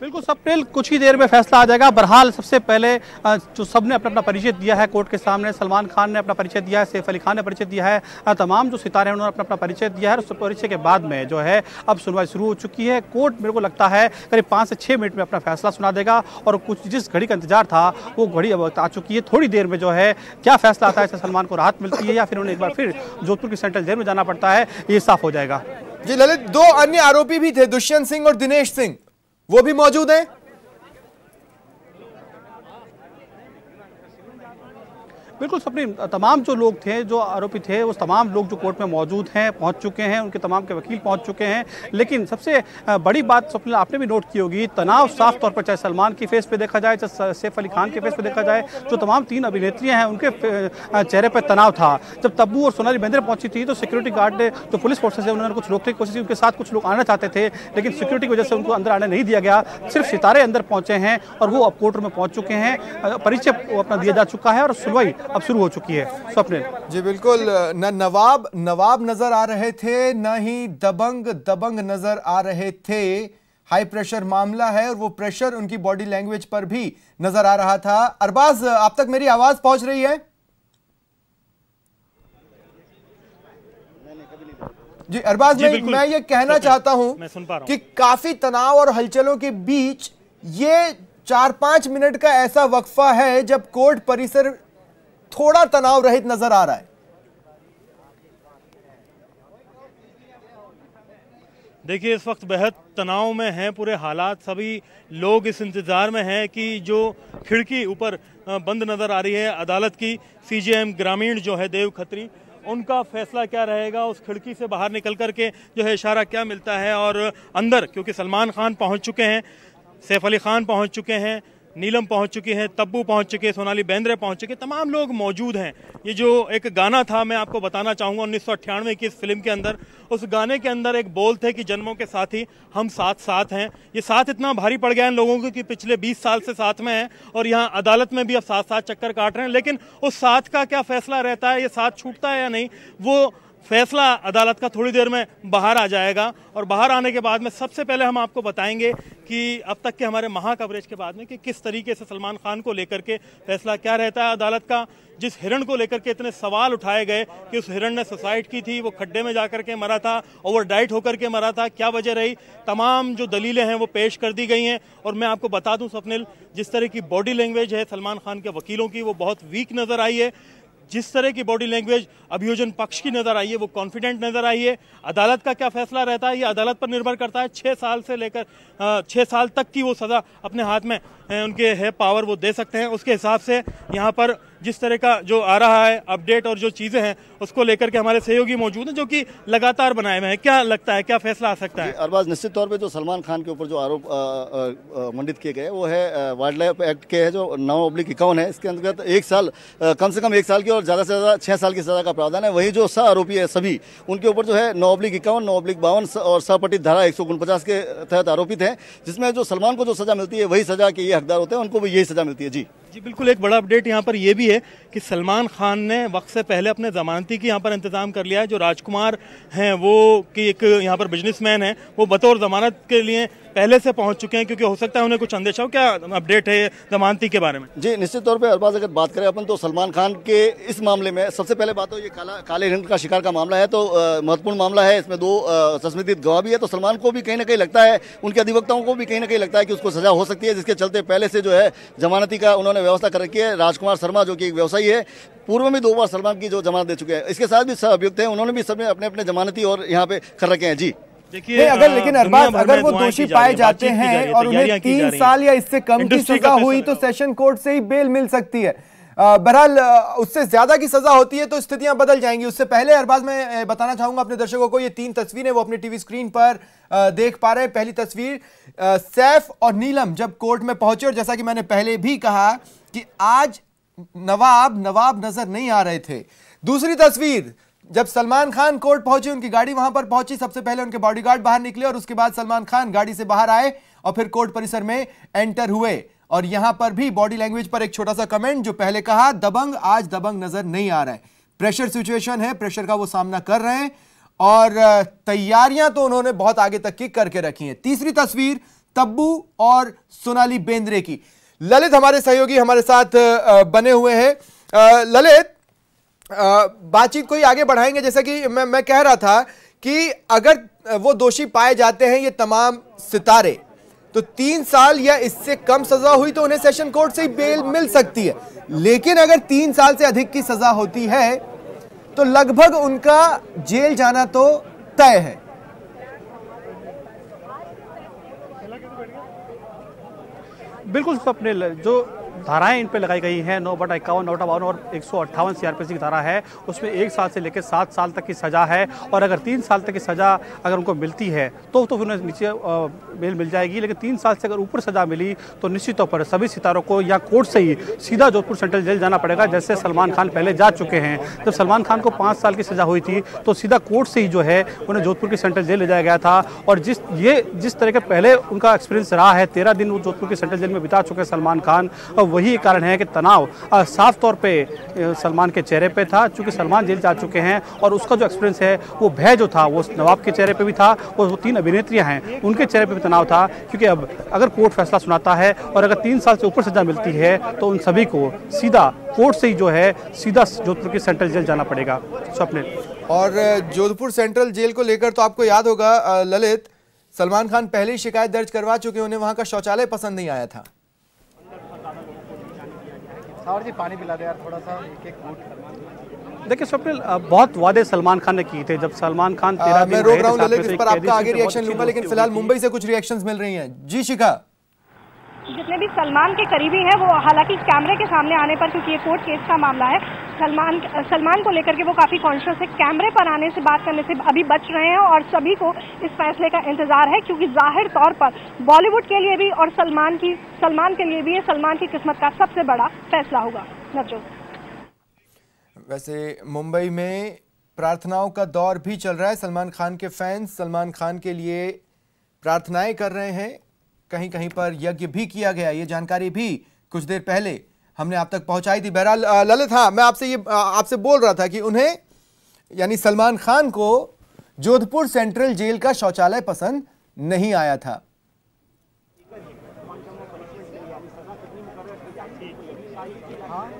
बिल्कुल स्वप्निल, कुछ ही देर में फैसला आ जाएगा। बहरहाल सबसे पहले जो सबने अपना परिचय दिया है कोर्ट के सामने, सलमान खान ने अपना परिचय दिया है, सैफ अली खान ने परिचय दिया है, तमाम जो सितारे हैं उन्होंने अपना परिचय दिया है। उस परिचय के बाद में जो है अब सुनवाई शुरू हो चुकी है। कोर्ट मेरे को लगता है करीब 5 से 6 मिनट में अपना फैसला सुना देगा और कुछ जिस घड़ी का इंतजार था वो घड़ी अब आ चुकी है। थोड़ी देर में जो है क्या फैसला आता है, इससे सलमान को राहत मिलती है या फिर उन्हें एक बार फिर जोधपुर की सेंट्रल जेल में जाना पड़ता है, ये साफ हो जाएगा। जी ललित, 2 अन्य आरोपी भी थे, दुष्यंत सिंह और दिनेश सिंह, वो भी मौजूद हैं। बिल्कुल स्वप्निल, तमाम जो लोग थे, जो आरोपी थे, वो तमाम लोग जो कोर्ट में मौजूद हैं, पहुंच चुके हैं, उनके तमाम के वकील पहुंच चुके हैं। लेकिन सबसे बड़ी बात स्वप्निल आपने भी नोट की होगी, तनाव साफ तौर पर चाहे सलमान की फेस पे देखा जाए, चाहे सैफ अली खान के फेस पे देखा जाए, जो तमाम 3 अभिनेत्रियां हैं उनके चेहरे पर तनाव था। जब तब्बू और सोनाली बेंद्रे पहुंची थी तो सिक्योरिटी गार्ड ने, जो पुलिस फोर्सेज है, उन्होंने कुछ रोकने की कोशिश की। उनके साथ कुछ लोग आना चाहते थे लेकिन सिक्योरिटी की वजह से उनको अंदर आने नहीं दिया गया। सिर्फ सितारे अंदर पहुंचे हैं और वो अब कोर्ट में पहुंच चुके हैं। परिचय अपना दिया जा चुका है और सुनवाई अब शुरू हो चुकी है। स्वप्निल जी बिल्कुल, न नवाब नजर आ रहे थे, न ही दबंग नजर आ रहे थे। हाई प्रेशर मामला है और वो प्रेशर उनकी बॉडी लैंग्वेज पर भी नजर आ रहा था। अरबाज, आप तक मेरी आवाज पहुंच रही है? जी अरबाज, मैं ये कहना चाहता हूं कि काफी तनाव और हलचलों के बीच ये 4-5 मिनट का ऐसा वक्फा है जब कोर्ट परिसर थोड़ा तनाव रहित नजर आ रहा है। देखिए, इस वक्त बेहद तनाव में हैं पूरे हालात। सभी लोग इस इंतजार में हैं कि जो खिड़की ऊपर बंद नजर आ रही है अदालत की, सीजेएम ग्रामीण जो है देव खत्री, उनका फैसला क्या रहेगा। उस खिड़की से बाहर निकल करके जो है इशारा क्या मिलता है। और अंदर क्योंकि सलमान खान पहुंच चुके हैं, सैफ अली खान पहुंच चुके हैं, नीलम पहुंच चुकी है, तब्बू पहुंच चुके, सोनाली बेंद्रे पहुंच चुके, तमाम लोग मौजूद हैं। ये जो एक गाना था, मैं आपको बताना चाहूंगा 1998 की इस फिल्म के अंदर, उस गाने के अंदर एक बोल थे कि जन्मों के साथी हम साथ साथ हैं। ये साथ इतना भारी पड़ गया इन लोगों को कि पिछले 20 साल से साथ में हैं और यहाँ अदालत में भी अब साथ साथ चक्कर काट रहे हैं। लेकिन उस साथ का क्या फैसला रहता है, ये साथ छूटता है या नहीं, वो फैसला अदालत का थोड़ी देर में बाहर आ जाएगा और बाहर आने के बाद में सबसे पहले हम आपको बताएंगे कि अब तक के हमारे महा कवरेज के बाद में कि किस तरीके से सलमान खान को लेकर के फैसला क्या रहता है अदालत का। जिस हिरण को लेकर के इतने सवाल उठाए गए कि उस हिरण ने सुसाइड की थी, वो खड्डे में जाकर के मरा था, ओवर डाइट होकर के मरा था, क्या वजह रही, तमाम जो दलीलें हैं वो पेश कर दी गई हैं। और मैं आपको बता दूं स्वप्निल, जिस तरह की बॉडी लैंग्वेज है सलमान खान के वकीलों की वो बहुत वीक नजर आई है। जिस तरह की बॉडी लैंग्वेज अभियोजन पक्ष की नजर आई है वो कॉन्फिडेंट नजर आई है। अदालत का क्या फैसला रहता है ये अदालत पर निर्भर करता है। 6 साल से लेकर 6 साल तक की वो सजा अपने हाथ में उनके है पावर, वो दे सकते हैं। उसके हिसाब से यहाँ पर जिस तरह का जो आ रहा है अपडेट और जो चीजें हैं उसको लेकर के हमारे सहयोगी मौजूद हैं जो कि लगातार बनाए हुए हैं। क्या लगता है क्या फैसला आ सकता है? अरबाज, निश्चित तौर पे जो सलमान खान के ऊपर जो आरोप मंडित किए गए वो है वाइल्ड लाइफ एक्ट के है जो 9/51 है। इसके अंतर्गत 1 साल, कम से कम 1 साल की और ज्यादा से ज्यादा 6 साल की सजा का प्रावधान है। वही जो सह आरोपी है सभी उनके ऊपर जो है 9/51, 9/52 और सहपठित धारा 149 के तहत आरोपित है, जिसमें जो सलमान को जो सजा मिलती है वही सजा के ये हकदार होते हैं, उनको भी यही सजा मिलती है। जी बिल्कुल। एक बड़ा अपडेट यहाँ पर यह भी है कि सलमान खान ने वक्त से पहले अपने जमानती की यहाँ पर इंतजाम कर लिया है। जो राजकुमार हैं वो कि एक यहाँ पर बिजनेसमैन है, वो बतौर जमानत के लिए पहले से पहुंच चुके हैं क्योंकि हो सकता है उन्हें कुछ अंदेशा हो। क्या अपडेट है जमानती के बारे में? जी निश्चित तौर पे अरबाज, अगर बात करें अपन तो सलमान खान के इस मामले में सबसे पहले बात तो ये काले हिरण का शिकार का मामला है, तो महत्वपूर्ण मामला है। इसमें 2 संशोधित गवाह भी है, तो सलमान को भी कहीं ना कहीं लगता है, उनके अधिवक्ताओं को भी कहीं ना कहीं लगता है कि उसको सजा हो सकती है, जिसके चलते पहले से जो है जमानती का उन्होंने व्यवस्था कर रखी है। राजकुमार शर्मा जो कि एक व्यवसायी है, पूर्व में 2 बार सलमान की जो जमानत दे चुके हैं। इसके साथ भी सह अभियुक्त हैं, उन्होंने भी सबने अपने अपने जमानती और यहाँ पे कर रखे हैं। जी देखिए, लेकिन अरबाज अगर वो दोषी पाए जाते हैं और उन्हें 3 साल या इससे कम की सजा हुई तो सेशन कोर्ट से ही बेल मिल सकती है। बहरहाल उससे ज्यादा की सजा होती है तो स्थितियां बदल जाएंगी। उससे पहले अरबाज मैं बताना चाहूंगा अपने दर्शकों को, ये 3 तस्वीरें वो अपने टीवी स्क्रीन पर देख पा रहे हैं। पहली तस्वीर सैफ और नीलम जब कोर्ट में पहुंचे, और जैसा कि मैंने पहले भी कहा कि आज नवाब नजर नहीं आ रहे थे। दूसरी तस्वीर जब सलमान खान कोर्ट पहुंचे, उनकी गाड़ी वहां पर पहुंची, सबसे पहले उनके बॉडीगार्ड बाहर निकले और उसके बाद सलमान खान गाड़ी से बाहर आए और फिर कोर्ट परिसर में एंटर हुए। और यहां पर भी बॉडी लैंग्वेज पर एक छोटा सा कमेंट, जो पहले कहा दबंग, आज दबंग नजर नहीं आ रहा है। प्रेशर सिचुएशन है, प्रेशर का वो सामना कर रहे हैं और तैयारियां तो उन्होंने बहुत आगे तक की करके रखी हैं। तीसरी तस्वीर तब्बू और सोनाली बेंद्रे की। ललित हमारे सहयोगी हमारे साथ बने हुए हैं। ललित, बातचीत को ही आगे बढ़ाएंगे। जैसा कि मैं कह रहा था कि अगर वो दोषी पाए जाते हैं ये तमाम सितारे, तो 3 साल या इससे कम सजा हुई तो उन्हें सेशन कोर्ट से ही बेल मिल सकती है। लेकिन अगर 3 साल से अधिक की सजा होती है तो लगभग उनका जेल जाना तो तय है। बिल्कुल स्वप्निल, जो धाराएं इन पे लगाई गई हैं 9/51, 9/52 और 158 सीआरपीसी की धारा है, उसमें 1 साल से लेकर 7 साल तक की सजा है। और अगर 3 साल तक की सजा अगर उनको मिलती है तो फिर उन्हें नीचे बेल मिल जाएगी। लेकिन 3 साल से अगर ऊपर सजा मिली तो निश्चित तौर पर सभी सितारों को या कोर्ट से ही सीधा जोधपुर सेंट्रल जेल जाना पड़ेगा, जैसे सलमान खान पहले जा चुके हैं। जब सलमान खान को 5 साल की सजा हुई थी तो सीधा कोर्ट से ही जो है उन्हें जोधपुर की सेंट्रल जेल ले जाया गया था। और जिस तरह के पहले उनका एक्सपीरियंस रहा है, 13 दिन वो जोधपुर की सेंट्रल जेल में बिता चुके सलमान खान, और वही कारण है कि तनाव साफ तौर पे सलमान के चेहरे पे था, क्योंकि सलमान जेल जा चुके हैं और उसका जो एक्सपीरियंस है वो भय जो था वो नवाब के चेहरे पे भी था, और वो 3 अभिनेत्रियां हैं उनके चेहरे पे भी तनाव था। क्योंकि अब अगर कोर्ट फैसला सुनाता है और अगर 3 साल से ऊपर सजा मिलती है तो उन सभी को सीधा कोर्ट से ही जो है सीधा जोधपुर की सेंट्रल जेल जाना पड़ेगा। स्वप्निल, और जोधपुर सेंट्रल जेल को लेकर तो आपको याद होगा ललित, सलमान खान पहले ही शिकायत दर्ज करवा चुके, उन्हें वहां का शौचालय पसंद नहीं आया था। और जी पानी पिला दे यार थोड़ा सा, एक देखिए स्वप्निल, बहुत वादे सलमान खान ने किए थे। जब सलमान खान 13 दिन मैं रोक रहा हूं ललित, इस पर आपका आगे रिएक्शन लूंगा, लेकिन फिलहाल मुंबई से कुछ रिएक्शंस मिल रही हैं। जी शिखा। जितने भी सलमान के करीबी हैं वो हालांकि कैमरे के सामने आने पर, क्योंकि ये कोर्ट केस का मामला है, सलमान को लेकर के वो काफी कॉन्शियस है, कैमरे पर आने से बात करने से अभी बच रहे हैं और सभी को इस फैसले का इंतजार है, क्योंकि जाहिर तौर पर बॉलीवुड के लिए भी और सलमान के लिए भी ये सलमान की किस्मत का सबसे बड़ा फैसला होगा। वैसे मुंबई में प्रार्थनाओं का दौर भी चल रहा है। सलमान खान के फैंस सलमान खान के लिए प्रार्थनाएं कर रहे हैं, कहीं कहीं पर यज्ञ भी किया गया। ये जानकारी भी कुछ देर पहले हमने आप तक पहुंचाई थी। बहरहाल ललित, हाँ मैं आपसे बोल रहा था कि उन्हें यानी सलमान खान को जोधपुर सेंट्रल जेल का शौचालय पसंद नहीं आया था।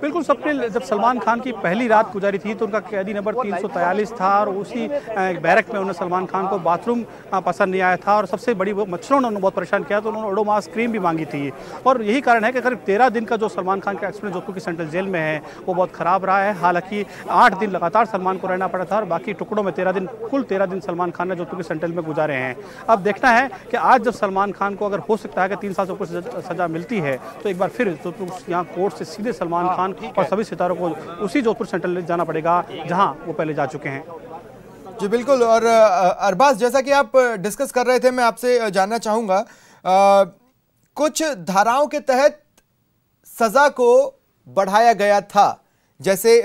बिल्कुल सबने जब सलमान खान की पहली रात गुजारी थी तो उनका कैदी नंबर 343 था और उसी बैरक में उन्हें सलमान खान को बाथरूम पसंद नहीं आया था और सबसे बड़ी वो मच्छरों ने उन्हें बहुत परेशान किया तो उन्होंने ओडोमॉस क्रीम भी मांगी थी। और यही कारण है कि करीब 13 दिन का जो सलमान खान का एक्सपीरियंस जोधपुर की सेंट्रल जेल में है वो बहुत ख़राब रहा है। हालांकि 8 दिन लगातार सलमान को रहना पड़ा था और बाकी टुकड़ों में 13 दिन, कुल 13 दिन सलमान खान ने जोधपुर की सेंट्रल में गुजारे हैं। अब देखना है कि आज जब सलमान खान को अगर हो सकता है कि 3 साल से ऊपर सजा मिलती है तो एक बार फिर जोधपुर यहाँ कोर्ट से सीधे सलमान खान और सभी सितारों को उसी जोधपुर सेंट्रल जाना पड़ेगा जहां वो पहले जा चुके हैं। जी बिल्कुल। और अरबाज, जैसा कि आप डिस्कस कर रहे थे, मैं आपसे जानना चाहूंगा, कुछ धाराओं के तहत सजा को बढ़ाया गया था, जैसे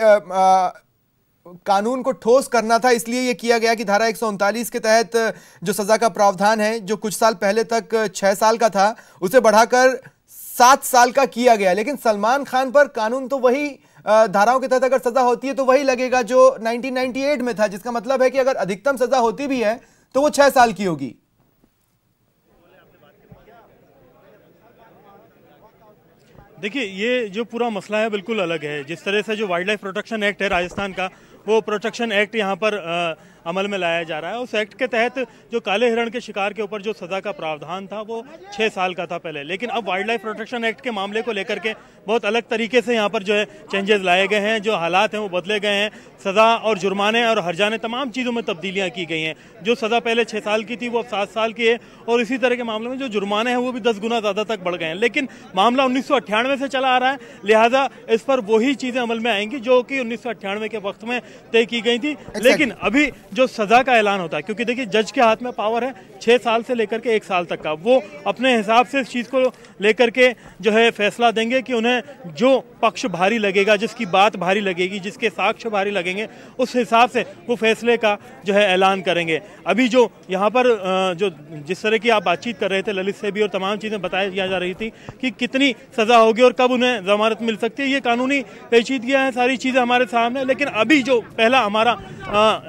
कानून को ठोस करना था, इसलिए यह किया गया कि धारा 139 के तहत जो सजा का प्रावधान है, जो कुछ साल पहले तक 6 साल का था, उसे बढ़ाकर 7 साल का किया गया। लेकिन सलमान खान पर कानून तो वही धाराओं के तहत अगर सजा होती है तो वही लगेगा जो 1998 में था, जिसका मतलब है कि अगर अधिकतम सजा होती भी है तो वो 6 साल की होगी। देखिए, ये जो पूरा मसला है बिल्कुल अलग है। जिस तरह से जो वाइल्ड लाइफ प्रोटेक्शन एक्ट है राजस्थान का, वो प्रोटेक्शन एक्ट यहाँ पर अमल में लाया जा रहा है। उस एक्ट के तहत जो काले हिरण के शिकार के ऊपर जो सजा का प्रावधान था वो 6 साल का था पहले, लेकिन अब वाइल्ड लाइफ प्रोटेक्शन एक्ट के मामले को लेकर के बहुत अलग तरीके से यहाँ पर जो है चेंजेस लाए गए हैं। जो हालात हैं वो बदले गए हैं। सजा और जुर्माने और हर्जाने तमाम चीज़ों में तब्दीलियाँ की गई हैं। जो सजा पहले 6 साल की थी वो अब 7 साल की है और इसी तरह के मामले में जो जुर्माने हैं वो भी 10 गुना ज़्यादा तक बढ़ गए हैं। लेकिन मामला 1998 से चला आ रहा है, लिहाजा इस पर वही चीज़ें अमल में आएंगी जो कि 1998 के वक्त में तय की गई थी। लेकिन अभी जो सजा का ऐलान होता है, क्योंकि देखिए जज के हाथ में पावर है 6 साल से लेकर के 1 साल तक का, वो अपने हिसाब से इस चीज़ को लेकर के जो है फैसला देंगे कि उन्हें जो पक्ष भारी लगेगा, जिसकी बात भारी लगेगी, जिसके साक्ष्य भारी लगेंगे, उस हिसाब से वो फैसले का जो है ऐलान करेंगे। अभी जो यहाँ पर जो जिस तरह की आप बातचीत कर रहे थे ललित से भी, और तमाम चीज़ें बताई जा रही थी कि कितनी सज़ा होगी और कब उन्हें जमानत मिल सकती है, ये कानूनी पेचीदगियाँ हैं, सारी चीज़ें हमारे सामने। लेकिन अभी जो पहला हमारा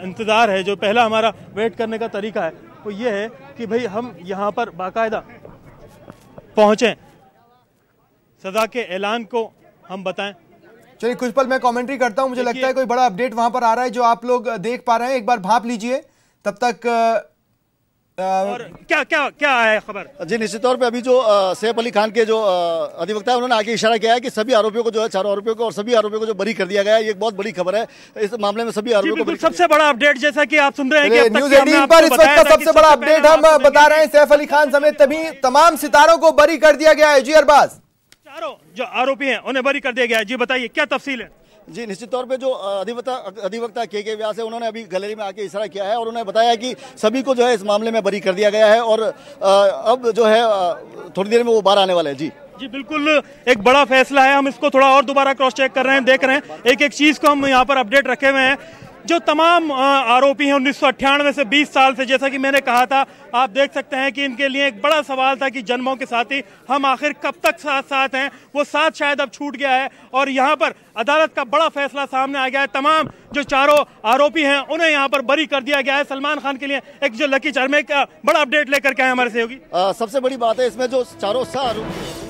इंतज़ार है, जो पहला हमारा वेट करने का तरीका है, वो ये है कि भाई हम यहाँ पर बाकायदा पहुँचें, सजा के ऐलान को हम बताएं। चलिए कुछ पल मैं कमेंट्री करता हूं, मुझे लगता है कोई बड़ा अपडेट वहां पर आ रहा है जो आप लोग देख पा रहे हैं। एक बार भाप लीजिए तब तक। और क्या क्या क्या है खबर? जी निश्चित तौर पे अभी जो सैफ अली खान के जो अधिवक्ता है उन्होंने आगे इशारा किया है कि सभी आरोपियों को जो है, 4 आरोपियों को और सभी आरोपियों को जो बरी कर दिया गया है। ये एक बहुत बड़ी खबर है इस मामले में। सभी आरोपियों को सबसे बड़ा अपडेट, जैसा कि आप सुन रहे हैं कि न्यूज़ 18 पर इस वक्त का सबसे बड़ा अपडेट हम बता रहे हैं, सैफ अली खान समेत तमाम सितारों को बरी कर दिया गया है। जी अरबाज, 4 जो आरोपी हैं उन्हें बरी कर दिया गया है। जी बताइए क्या तफसील है? जी निश्चित तौर पे जो अधिवक्ता के व्यास है उन्होंने अभी गैलरी में आके इशारा किया है और उन्होंने बताया कि सभी को जो है इस मामले में बरी कर दिया गया है और अब जो है थोड़ी देर में वो बाहर आने वाले हैं। जी बिल्कुल, एक बड़ा फैसला है। हम इसको थोड़ा और दोबारा क्रॉस चेक कर रहे हैं, देख रहे हैं एक एक चीज को हम यहाँ पर अपडेट रखे हुए हैं। जो तमाम आरोपी हैं 1998 से 20 साल से, जैसा कि मैंने कहा था, आप देख सकते हैं कि इनके लिए एक बड़ा सवाल था कि जन्मों के साथी हम आखिर कब तक साथ साथ हैं। वो साथ शायद अब छूट गया है और यहाँ पर अदालत का बड़ा फैसला सामने आ गया है। तमाम जो 4 आरोपी हैं उन्हें यहाँ पर बरी कर दिया गया है। सलमान खान के लिए एक जो लकी चार्म, एक बड़ा अपडेट लेकर के आए हमारे सहयोगी। सबसे बड़ी बात है इसमें जो 4 आरोपी,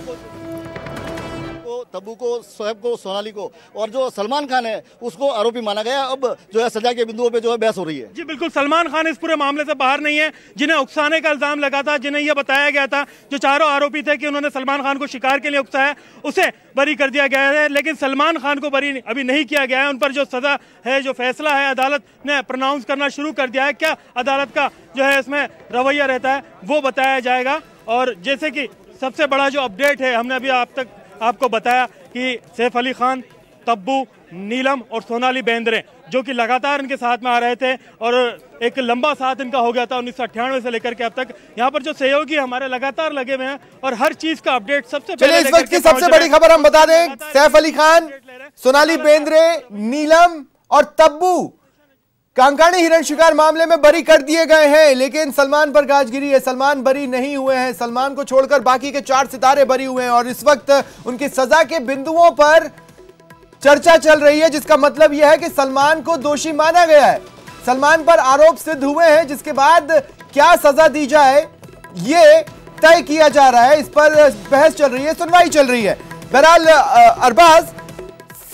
तब्बू को, शोएब को, सोनाली को और जो सलमान खान है उसको आरोपी माना गया। अब जो है सजा के बिंदुओं पे जो है बहस हो रही है। जी बिल्कुल, सलमान खान इस पूरे मामले से बाहर नहीं है। जिन्हें उकसाने का इल्जाम लगा था, जिन्हें यह बताया गया था, जो 4 आरोपी थे कि उन्होंने सलमान खान को शिकार के लिए उकसाया, उसे बरी कर दिया गया है। लेकिन सलमान खान को बरी अभी नहीं किया गया है। उन पर जो सजा है, जो फैसला है, अदालत ने प्रोनाउंस करना शुरू कर दिया है। क्या अदालत का जो है इसमें रवैया रहता है वो बताया जाएगा। और जैसे कि सबसे बड़ा जो अपडेट है, हमने अभी आपको बताया कि सैफ अली खान, तब्बू, नीलम और सोनाली बेंद्रे जो कि लगातार इनके साथ में आ रहे थे और एक लंबा साथ इनका हो गया था 1998 से लेकर के अब तक। यहाँ पर जो सहयोगी हमारे लगातार लगे हुए हैं और हर चीज का अपडेट सबसे पहले इस वक्त की सबसे बड़ी खबर हम बता दें, सैफ अली खान, सोनाली बेंद्रे, नीलम और तब्बू कांकाणी हिरण शिकार मामले में बरी कर दिए गए हैं। लेकिन सलमान पर गाजगिरी है, सलमान बरी नहीं हुए हैं। सलमान को छोड़कर बाकी के 4 सितारे बरी हुए हैं और इस वक्त उनकी सजा के बिंदुओं पर चर्चा चल रही है, जिसका मतलब यह है कि सलमान को दोषी माना गया है। सलमान पर आरोप सिद्ध हुए हैं, जिसके बाद क्या सजा दी जाए ये तय किया जा रहा है। इस पर बहस चल रही है, सुनवाई चल रही है। बहरहाल अरबाज,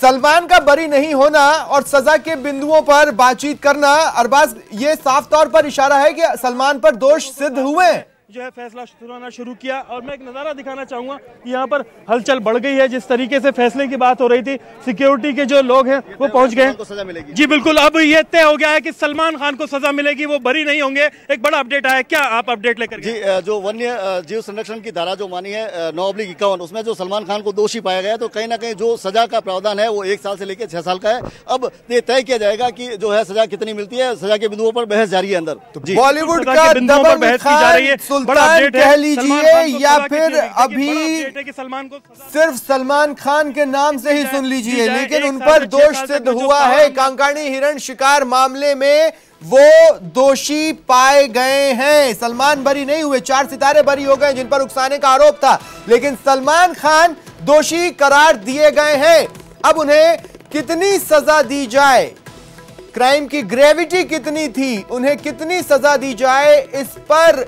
सलमान का बरी नहीं होना और सजा के बिंदुओं पर बातचीत करना, अरबाज ये साफ तौर पर इशारा है कि सलमान पर दोष सिद्ध हुए हैं। जो है फैसला सुनाना शुरू किया और मैं एक नज़ारा दिखाना चाहूंगा कि यहाँ पर हलचल बढ़ गई है। जिस तरीके से फैसले की बात हो रही थी, सिक्योरिटी के जो लोग हैं वो पहुंच गए। सजा मिलेगी जी बिल्कुल, अब ये तय हो गया है कि सलमान खान को सजा मिलेगी, वो बरी नहीं होंगे। एक बड़ा अपडेट आया, क्या आप अपडेट लेकर? जी, जो वन्य जीव संरक्षण की धारा जो मानी है 9/51, उसमें जो सलमान खान को दोषी पाया गया, तो कहीं ना कहीं जो सजा का प्रावधान है वो 1 साल से लेकर 6 साल का है। अब ये तय किया जाएगा कि जो है सजा कितनी मिलती है। सजा के बिंदुओं पर बहस जारी है अंदर। बॉलीवुड का दबंग बहस की जा रही है, सुल्तान कह लीजिए या फिर अभी सलमान को सिर्फ सलमान खान के नाम से ही सुन लीजिए, लेकिन उन पर दोष सिद्ध हुआ है। कांकाणी हिरण शिकार मामले में वो दोषी पाए गए हैं। सलमान बरी नहीं हुए, 4 सितारे बरी हो गए जिन पर उकसाने का आरोप था, लेकिन सलमान खान दोषी करार दिए गए हैं। अब उन्हें कितनी सजा दी जाए, क्राइम की ग्रेविटी कितनी थी, उन्हें कितनी सजा दी जाए, इस पर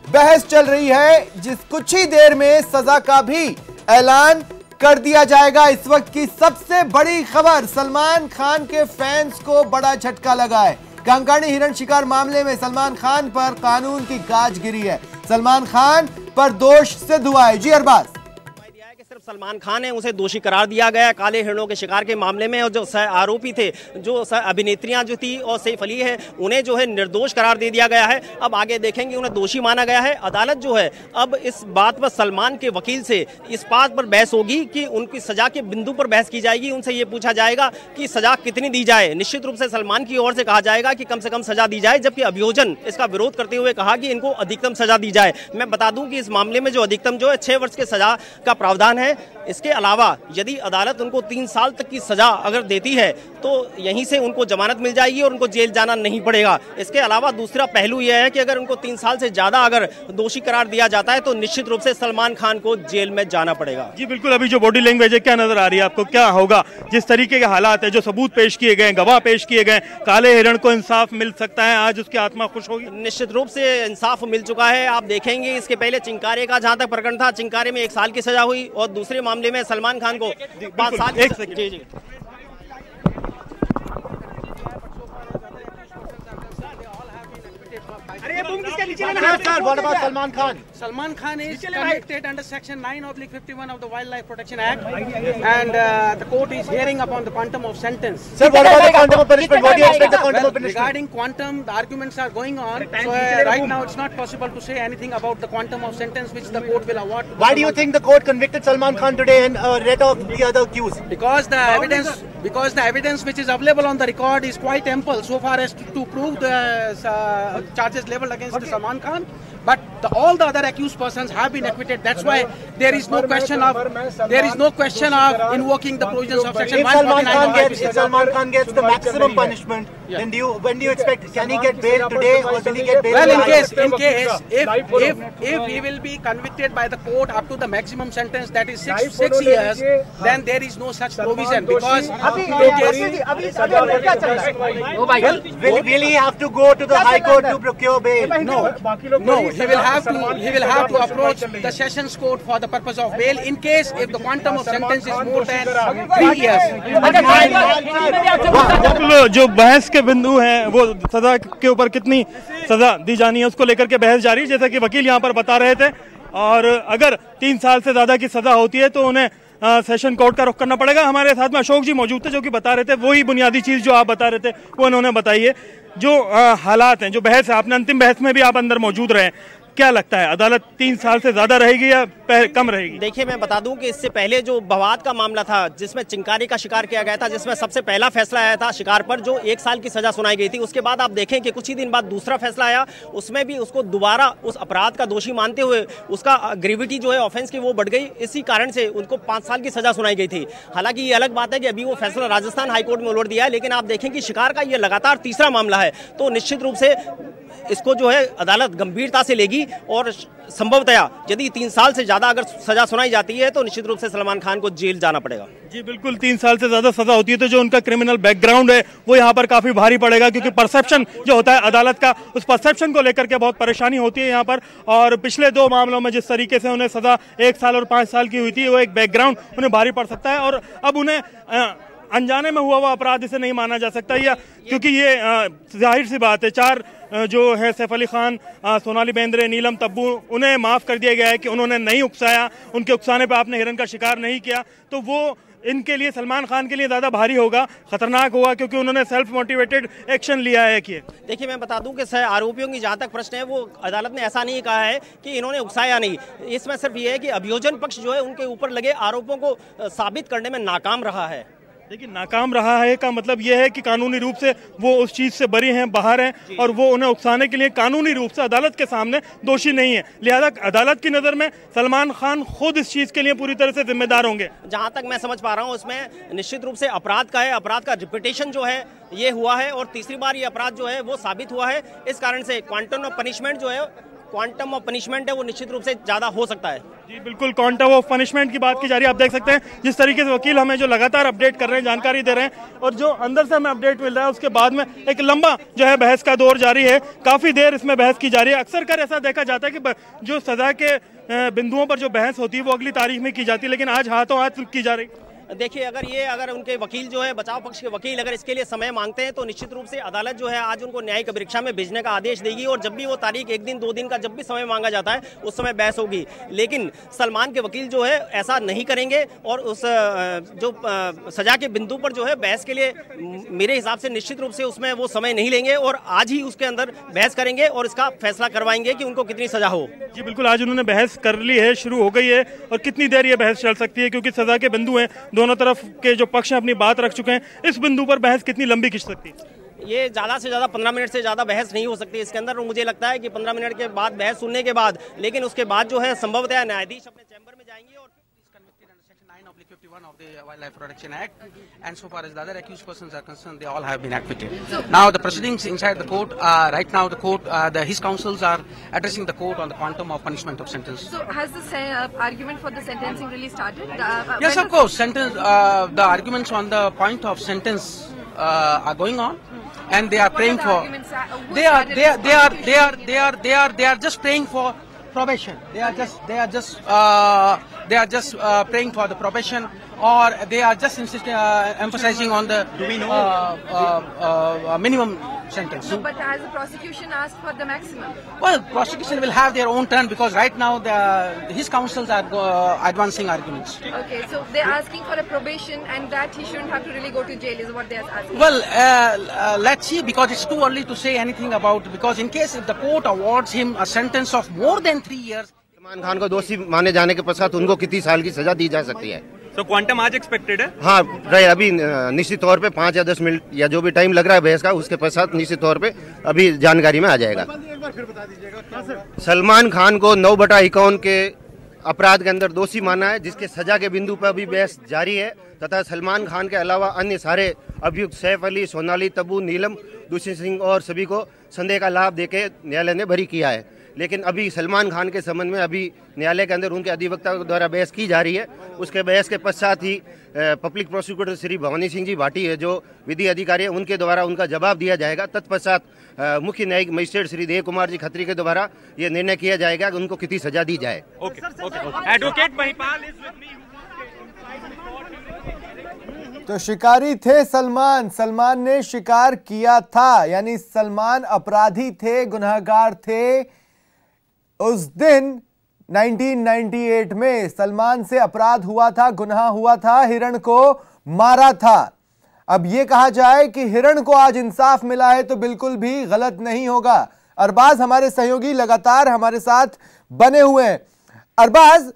बहस चल रही है। जिस कुछ ही देर में सजा का भी ऐलान कर दिया जाएगा। इस वक्त की सबसे बड़ी खबर, सलमान खान के फैंस को बड़ा झटका लगा है। कांकाणी हिरण शिकार मामले में सलमान खान पर कानून की गाज गिरी है। सलमान खान पर दोष सिद्ध हुआ है। जी अरबाज, सिर्फ सलमान खान है उसे दोषी करार दिया गया काले हिरणों के शिकार के मामले में, और जो आरोपी थे, जो अभिनेत्रियां जो थी और सैफ अली है, उन्हें जो है निर्दोष करार दे दिया गया है। अब आगे देखेंगे, उन्हें दोषी माना गया है। अदालत जो है अब इस बात पर सलमान के वकील से इस बात पर बहस होगी कि उनकी सजा के बिंदु पर बहस की जाएगी। उनसे ये पूछा जाएगा कि सजा कितनी दी जाए। निश्चित रूप से सलमान की ओर से कहा जाएगा कि कम से कम सजा दी जाए, जबकि अभियोजन इसका विरोध करते हुए कहा कि इनको अधिकतम सजा दी जाए। मैं बता दूं कि इस मामले में जो अधिकतम जो है 6 वर्ष के सजा का प्रावधान है। इसके अलावा यदि अदालत उनको 3 साल तक की सजा अगर देती है तो यहीं से उनको जमानत मिल जाएगी और उनको जेल जाना नहीं पड़ेगा। इसके अलावा दूसरा पहलू यह है कि अगर उनको 3 साल से ज्यादा अगर दोषी करार दिया जाता है तो निश्चित रूप से सलमान खान को जेल में जाना पड़ेगा। जी बिल्कुल, अभी जो बॉडी लैंग्वेज है क्या नजर आ रही है आपको, क्या होगा? जिस तरीके के हालात है, जो सबूत पेश किए गए, गवाह पेश किए गए, काले हिरण को इंसाफ मिल सकता है, आज उसकी आत्मा खुश होगी? निश्चित रूप से इंसाफ मिल चुका है। आप देखेंगे इसके पहले चिंकारे का जहां तक प्रकरण था, चिंकारे में 1 साल की सजा हुई और दूसरे मामले में सलमान खान को 5 साल। जी Salman Khan? Salman Khan is convicted under Section 9/51 of the Wildlife Protection Act, and the court is hearing upon the quantum of sentence. Sir, what about the quantum of punishment? What do you expect the quantum of punishment? Regarding quantum, the arguments are going on. So right now, it's not possible to say anything about the quantum of sentence which the court will award. Why do you think the court convicted Salman Khan today and read off the other accused? Because the evidence which is available on the record is quite ample so far as to prove the charges leveled against Salman Khan. But all the other accused persons have been acquitted. That's why there is no question of invoking the provisions of Section 149. If Salman Khan gets the maximum punishment, then when do you expect? Can he get bail today, or will he get bail? Well, in case if he will be convicted by the court up to the maximum sentence, that is 6 years, then there is no such provision, because will he have to go to the High Court to procure bail? No. He will have to approach the Sessions Court for the purpose of bail in case if the quantum of sentence is more than 3 years. जो बहस के बिंदु हैं वो सजा के ऊपर कितनी सजा दी जानी है उसको लेकर के बहस जारी है, जैसा कि वकील यहाँ पर बता रहे थे। और अगर 3 साल से ज्यादा की सजा होती है तो उन्हें सेशन कोर्ट का रुख करना पड़ेगा। हमारे साथ में अशोक जी मौजूद थे जो कि बता रहे थे वही बुनियादी चीज जो आप बता रहे थे वो उन्होंने बताई है। जो हालात हैं, जो बहस है, आपने अंतिम बहस में भी आप अंदर मौजूद रहे, क्या लगता है अदालत 3 साल से ज्यादा रहेगी या कम रहेगी? देखिए, मैं बता दूं कि इससे पहले जो बवाद का मामला था जिसमें चिंकारी का शिकार किया गया था, जिसमें सबसे पहला फैसला आया था शिकार पर जो 1 साल की सजा सुनाई गई थी, उसके बाद आप देखें कि कुछ ही दिन बाद दूसरा फैसला आया, उसमें भी उसको दोबारा उस अपराध का दोषी मानते हुए उसका ग्रेविटी जो है ऑफेंस की वो बढ़ गई। इसी कारण से उनको 5 साल की सजा सुनाई गई थी। हालांकि ये अलग बात है कि अभी वो फैसला राजस्थान हाईकोर्ट में उलट दिया है, लेकिन आप देखें कि शिकार का ये लगातार तीसरा मामला है, तो निश्चित रूप से इसको जो है अदालत गंभीरता से लेगी और संभवतया यदि 3 साल से ज्यादा अगर सजा सुनाई जाती है तो निश्चित रूप से सलमान खान को जेल जाना पड़ेगा। जी बिल्कुल, 3 साल से ज्यादा सजा होती है तो जो उनका क्रिमिनल बैकग्राउंड है वो यहाँ पर काफी भारी पड़ेगा, क्योंकि परसेप्शन जो होता है अदालत का, उस परसेप्शन को लेकर के बहुत परेशानी होती है यहाँ पर। और पिछले 2 मामलों में जिस तरीके से उन्हें सजा 1 साल और 5 साल की हुई थी, वो एक बैकग्राउंड उन्हें भारी पड़ सकता है। और अब उन्हें अनजाने में हुआ अपराध इसे नहीं माना जा सकता, या क्योंकि ये जाहिर सी बात है 4 जो है सैफ अली खान, सोनाली बेंद्रे, नीलम तब्बू, उन्हें माफ कर दिया गया है कि उन्होंने नहीं उकसाया, उनके उकसाने पर आपने हिरन का शिकार नहीं किया, तो वो इनके लिए, सलमान खान के लिए ज़्यादा भारी होगा, खतरनाक होगा, क्योंकि उन्होंने सेल्फ मोटिवेटेड एक्शन लिया है। कि देखिए मैं बता दूं कि आरोपियों की जहां तक प्रश्न है वो अदालत ने ऐसा नहीं कहा है कि इन्होंने उकसाया नहीं, इसमें सिर्फ ये है कि अभियोजन पक्ष जो है उनके ऊपर लगे आरोपों को साबित करने में नाकाम रहा है। लेकिन नाकाम रहा है का मतलब यह है कि कानूनी रूप से वो उस चीज से बरी हैं, बाहर हैं, और वो उन्हें उकसाने के लिए कानूनी रूप से अदालत के सामने दोषी नहीं है। लिहाजा अदालत की नजर में सलमान खान खुद इस चीज के लिए पूरी तरह से जिम्मेदार होंगे। जहां तक मैं समझ पा रहा हूं उसमें निश्चित रूप से अपराध का है, अपराध का रिपीटेशन जो है ये हुआ है और तीसरी बार ये अपराध जो है वो साबित हुआ है। इस कारण से क्वांटम ऑफ पनिशमेंट जो है, क्वांटम ऑफ पनिशमेंट है वो निश्चित रूप से ज्यादा हो सकता है। जी बिल्कुल, क्वांटम ऑफ पनिशमेंट की बात की जा रही है। आप देख सकते हैं जिस तरीके से वकील हमें जो लगातार अपडेट कर रहे हैं, जानकारी दे रहे हैं, और जो अंदर से हमें अपडेट मिल रहा है उसके बाद में एक लंबा जो है बहस का दौर जारी है। काफी देर इसमें बहस की जा रही है। अक्सर कर ऐसा देखा जाता है कि जो सजा के बिंदुओं पर जो बहस होती है वो अगली तारीख में की जाती है, लेकिन आज हाथों हाथ की जा रही। देखिए अगर उनके वकील जो है, बचाव पक्ष के वकील अगर इसके लिए समय मांगते हैं तो निश्चित रूप से अदालत जो है आज उनको न्यायिक परीक्षा में भेजने का आदेश देगी, और जब भी वो तारीख 1 दिन 2 दिन का जब भी समय मांगा जाता है उस समय बहस होगी। लेकिन सलमान के वकील जो है ऐसा नहीं करेंगे और उस जो सजा के बिंदु पर जो है बहस के लिए मेरे हिसाब से निश्चित रूप से उसमें वो समय नहीं लेंगे और आज ही उसके अंदर बहस करेंगे और इसका फैसला करवाएंगे कि उनको कितनी सजा हो। जी बिल्कुल, आज उन्होंने बहस कर ली है, शुरू हो गई है, और कितनी देर ये बहस चल सकती है, क्योंकि सजा के बिंदु हैं, दोनों तरफ के जो पक्ष हैं अपनी बात रख चुके हैं। इस बिंदु पर बहस कितनी लंबी खिंच सकती है? ये ज़्यादा से ज़्यादा 15 मिनट से ज़्यादा बहस नहीं हो सकती इसके अंदर, और मुझे लगता है कि 15 मिनट के बाद बहस सुनने के बाद, लेकिन उसके बाद जो है संभवतः न्यायाधीश अपने चैम्बर में जाएंगे और 51 of the Wildlife Protection Act, and so far as the other accused persons are concerned, they all have been acquitted. Now the proceedings inside the court, right now the court, his counsels are addressing the court on the quantum of punishment of sentence. So has the argument for the sentencing really started? Yes, of course. The arguments on the point of sentence are going on, and they are praying for. They are just praying for probation. They are just praying for the probation, or they are just emphasizing on the minimum sentence. No, but has the prosecution asked for the maximum? Well, prosecution will have their own turn, because right now his counsels are advancing arguments. Okay, so they're asking for a probation and that he shouldn't have to really go to jail is what they're asking. Well, let's see, because it's too early to say anything about, because in case if the court awards him a sentence of more than 3 years. Salman Khan को दोषी माने जाने के पश्चात उनको कितनी साल की सजा दी जा सकती है? तो क्वांटम आज एक्सपेक्टेड है? हाँ, अभी निश्चित तौर पे 5 या 10 मिनट या जो भी टाइम लग रहा है बहस का, उसके पश्चात निश्चित तौर पे अभी जानकारी में आ जाएगा। सलमान खान को 9/51 के अपराध के अंदर दोषी माना है, जिसके सजा के बिंदु पर अभी बहस जारी है, तथा सलमान खान के अलावा अन्य सारे अभियुक्त सैफ अली, सोनाली तब्बू, नीलम, दुष्यंत सिंह और सभी को संदेह का लाभ देके न्यायालय ने बरी किया है। लेकिन अभी सलमान खान के संबंध में अभी न्यायालय के अंदर उनके अधिवक्ता द्वारा बहस की जा रही है। उसके बहस के पश्चात ही पब्लिक प्रोसिक्यूटर श्री भवानी सिंह जी भाटी है, जो विधि अधिकारी है, उनके द्वारा उनका जवाब दिया जाएगा। तत्पश्चात मुख्य न्यायिक मजिस्ट्रेट श्री देव कुमार जी खत्री के द्वारा ये निर्णय किया जाएगा कि उनको कितनी सजा दी जाए। Advocate Mahipal is with me. तो शिकारी थे सलमान ने शिकार किया था, यानी सलमान अपराधी थे, गुनहगार थे। उस दिन 1998 में सलमान से अपराध हुआ था, गुनाह हुआ था, हिरण को मारा था। अब यह कहा जाए कि हिरण को आज इंसाफ मिला है तो बिल्कुल भी गलत नहीं होगा। अरबाज हमारे सहयोगी लगातार हमारे साथ बने हुए हैं। अरबाज,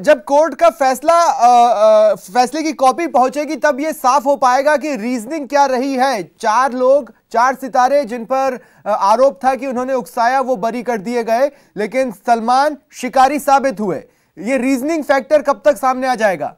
जब कोर्ट का फैसले की कॉपी पहुंचेगी तब यह साफ हो पाएगा कि रीजनिंग क्या रही है। 4 लोग, 4 सितारे जिन पर आरोप था कि उन्होंने उकसाया, वो बरी कर दिए गए, लेकिन सलमान शिकारी साबित हुए। ये रीजनिंग फैक्टर कब तक सामने आ जाएगा?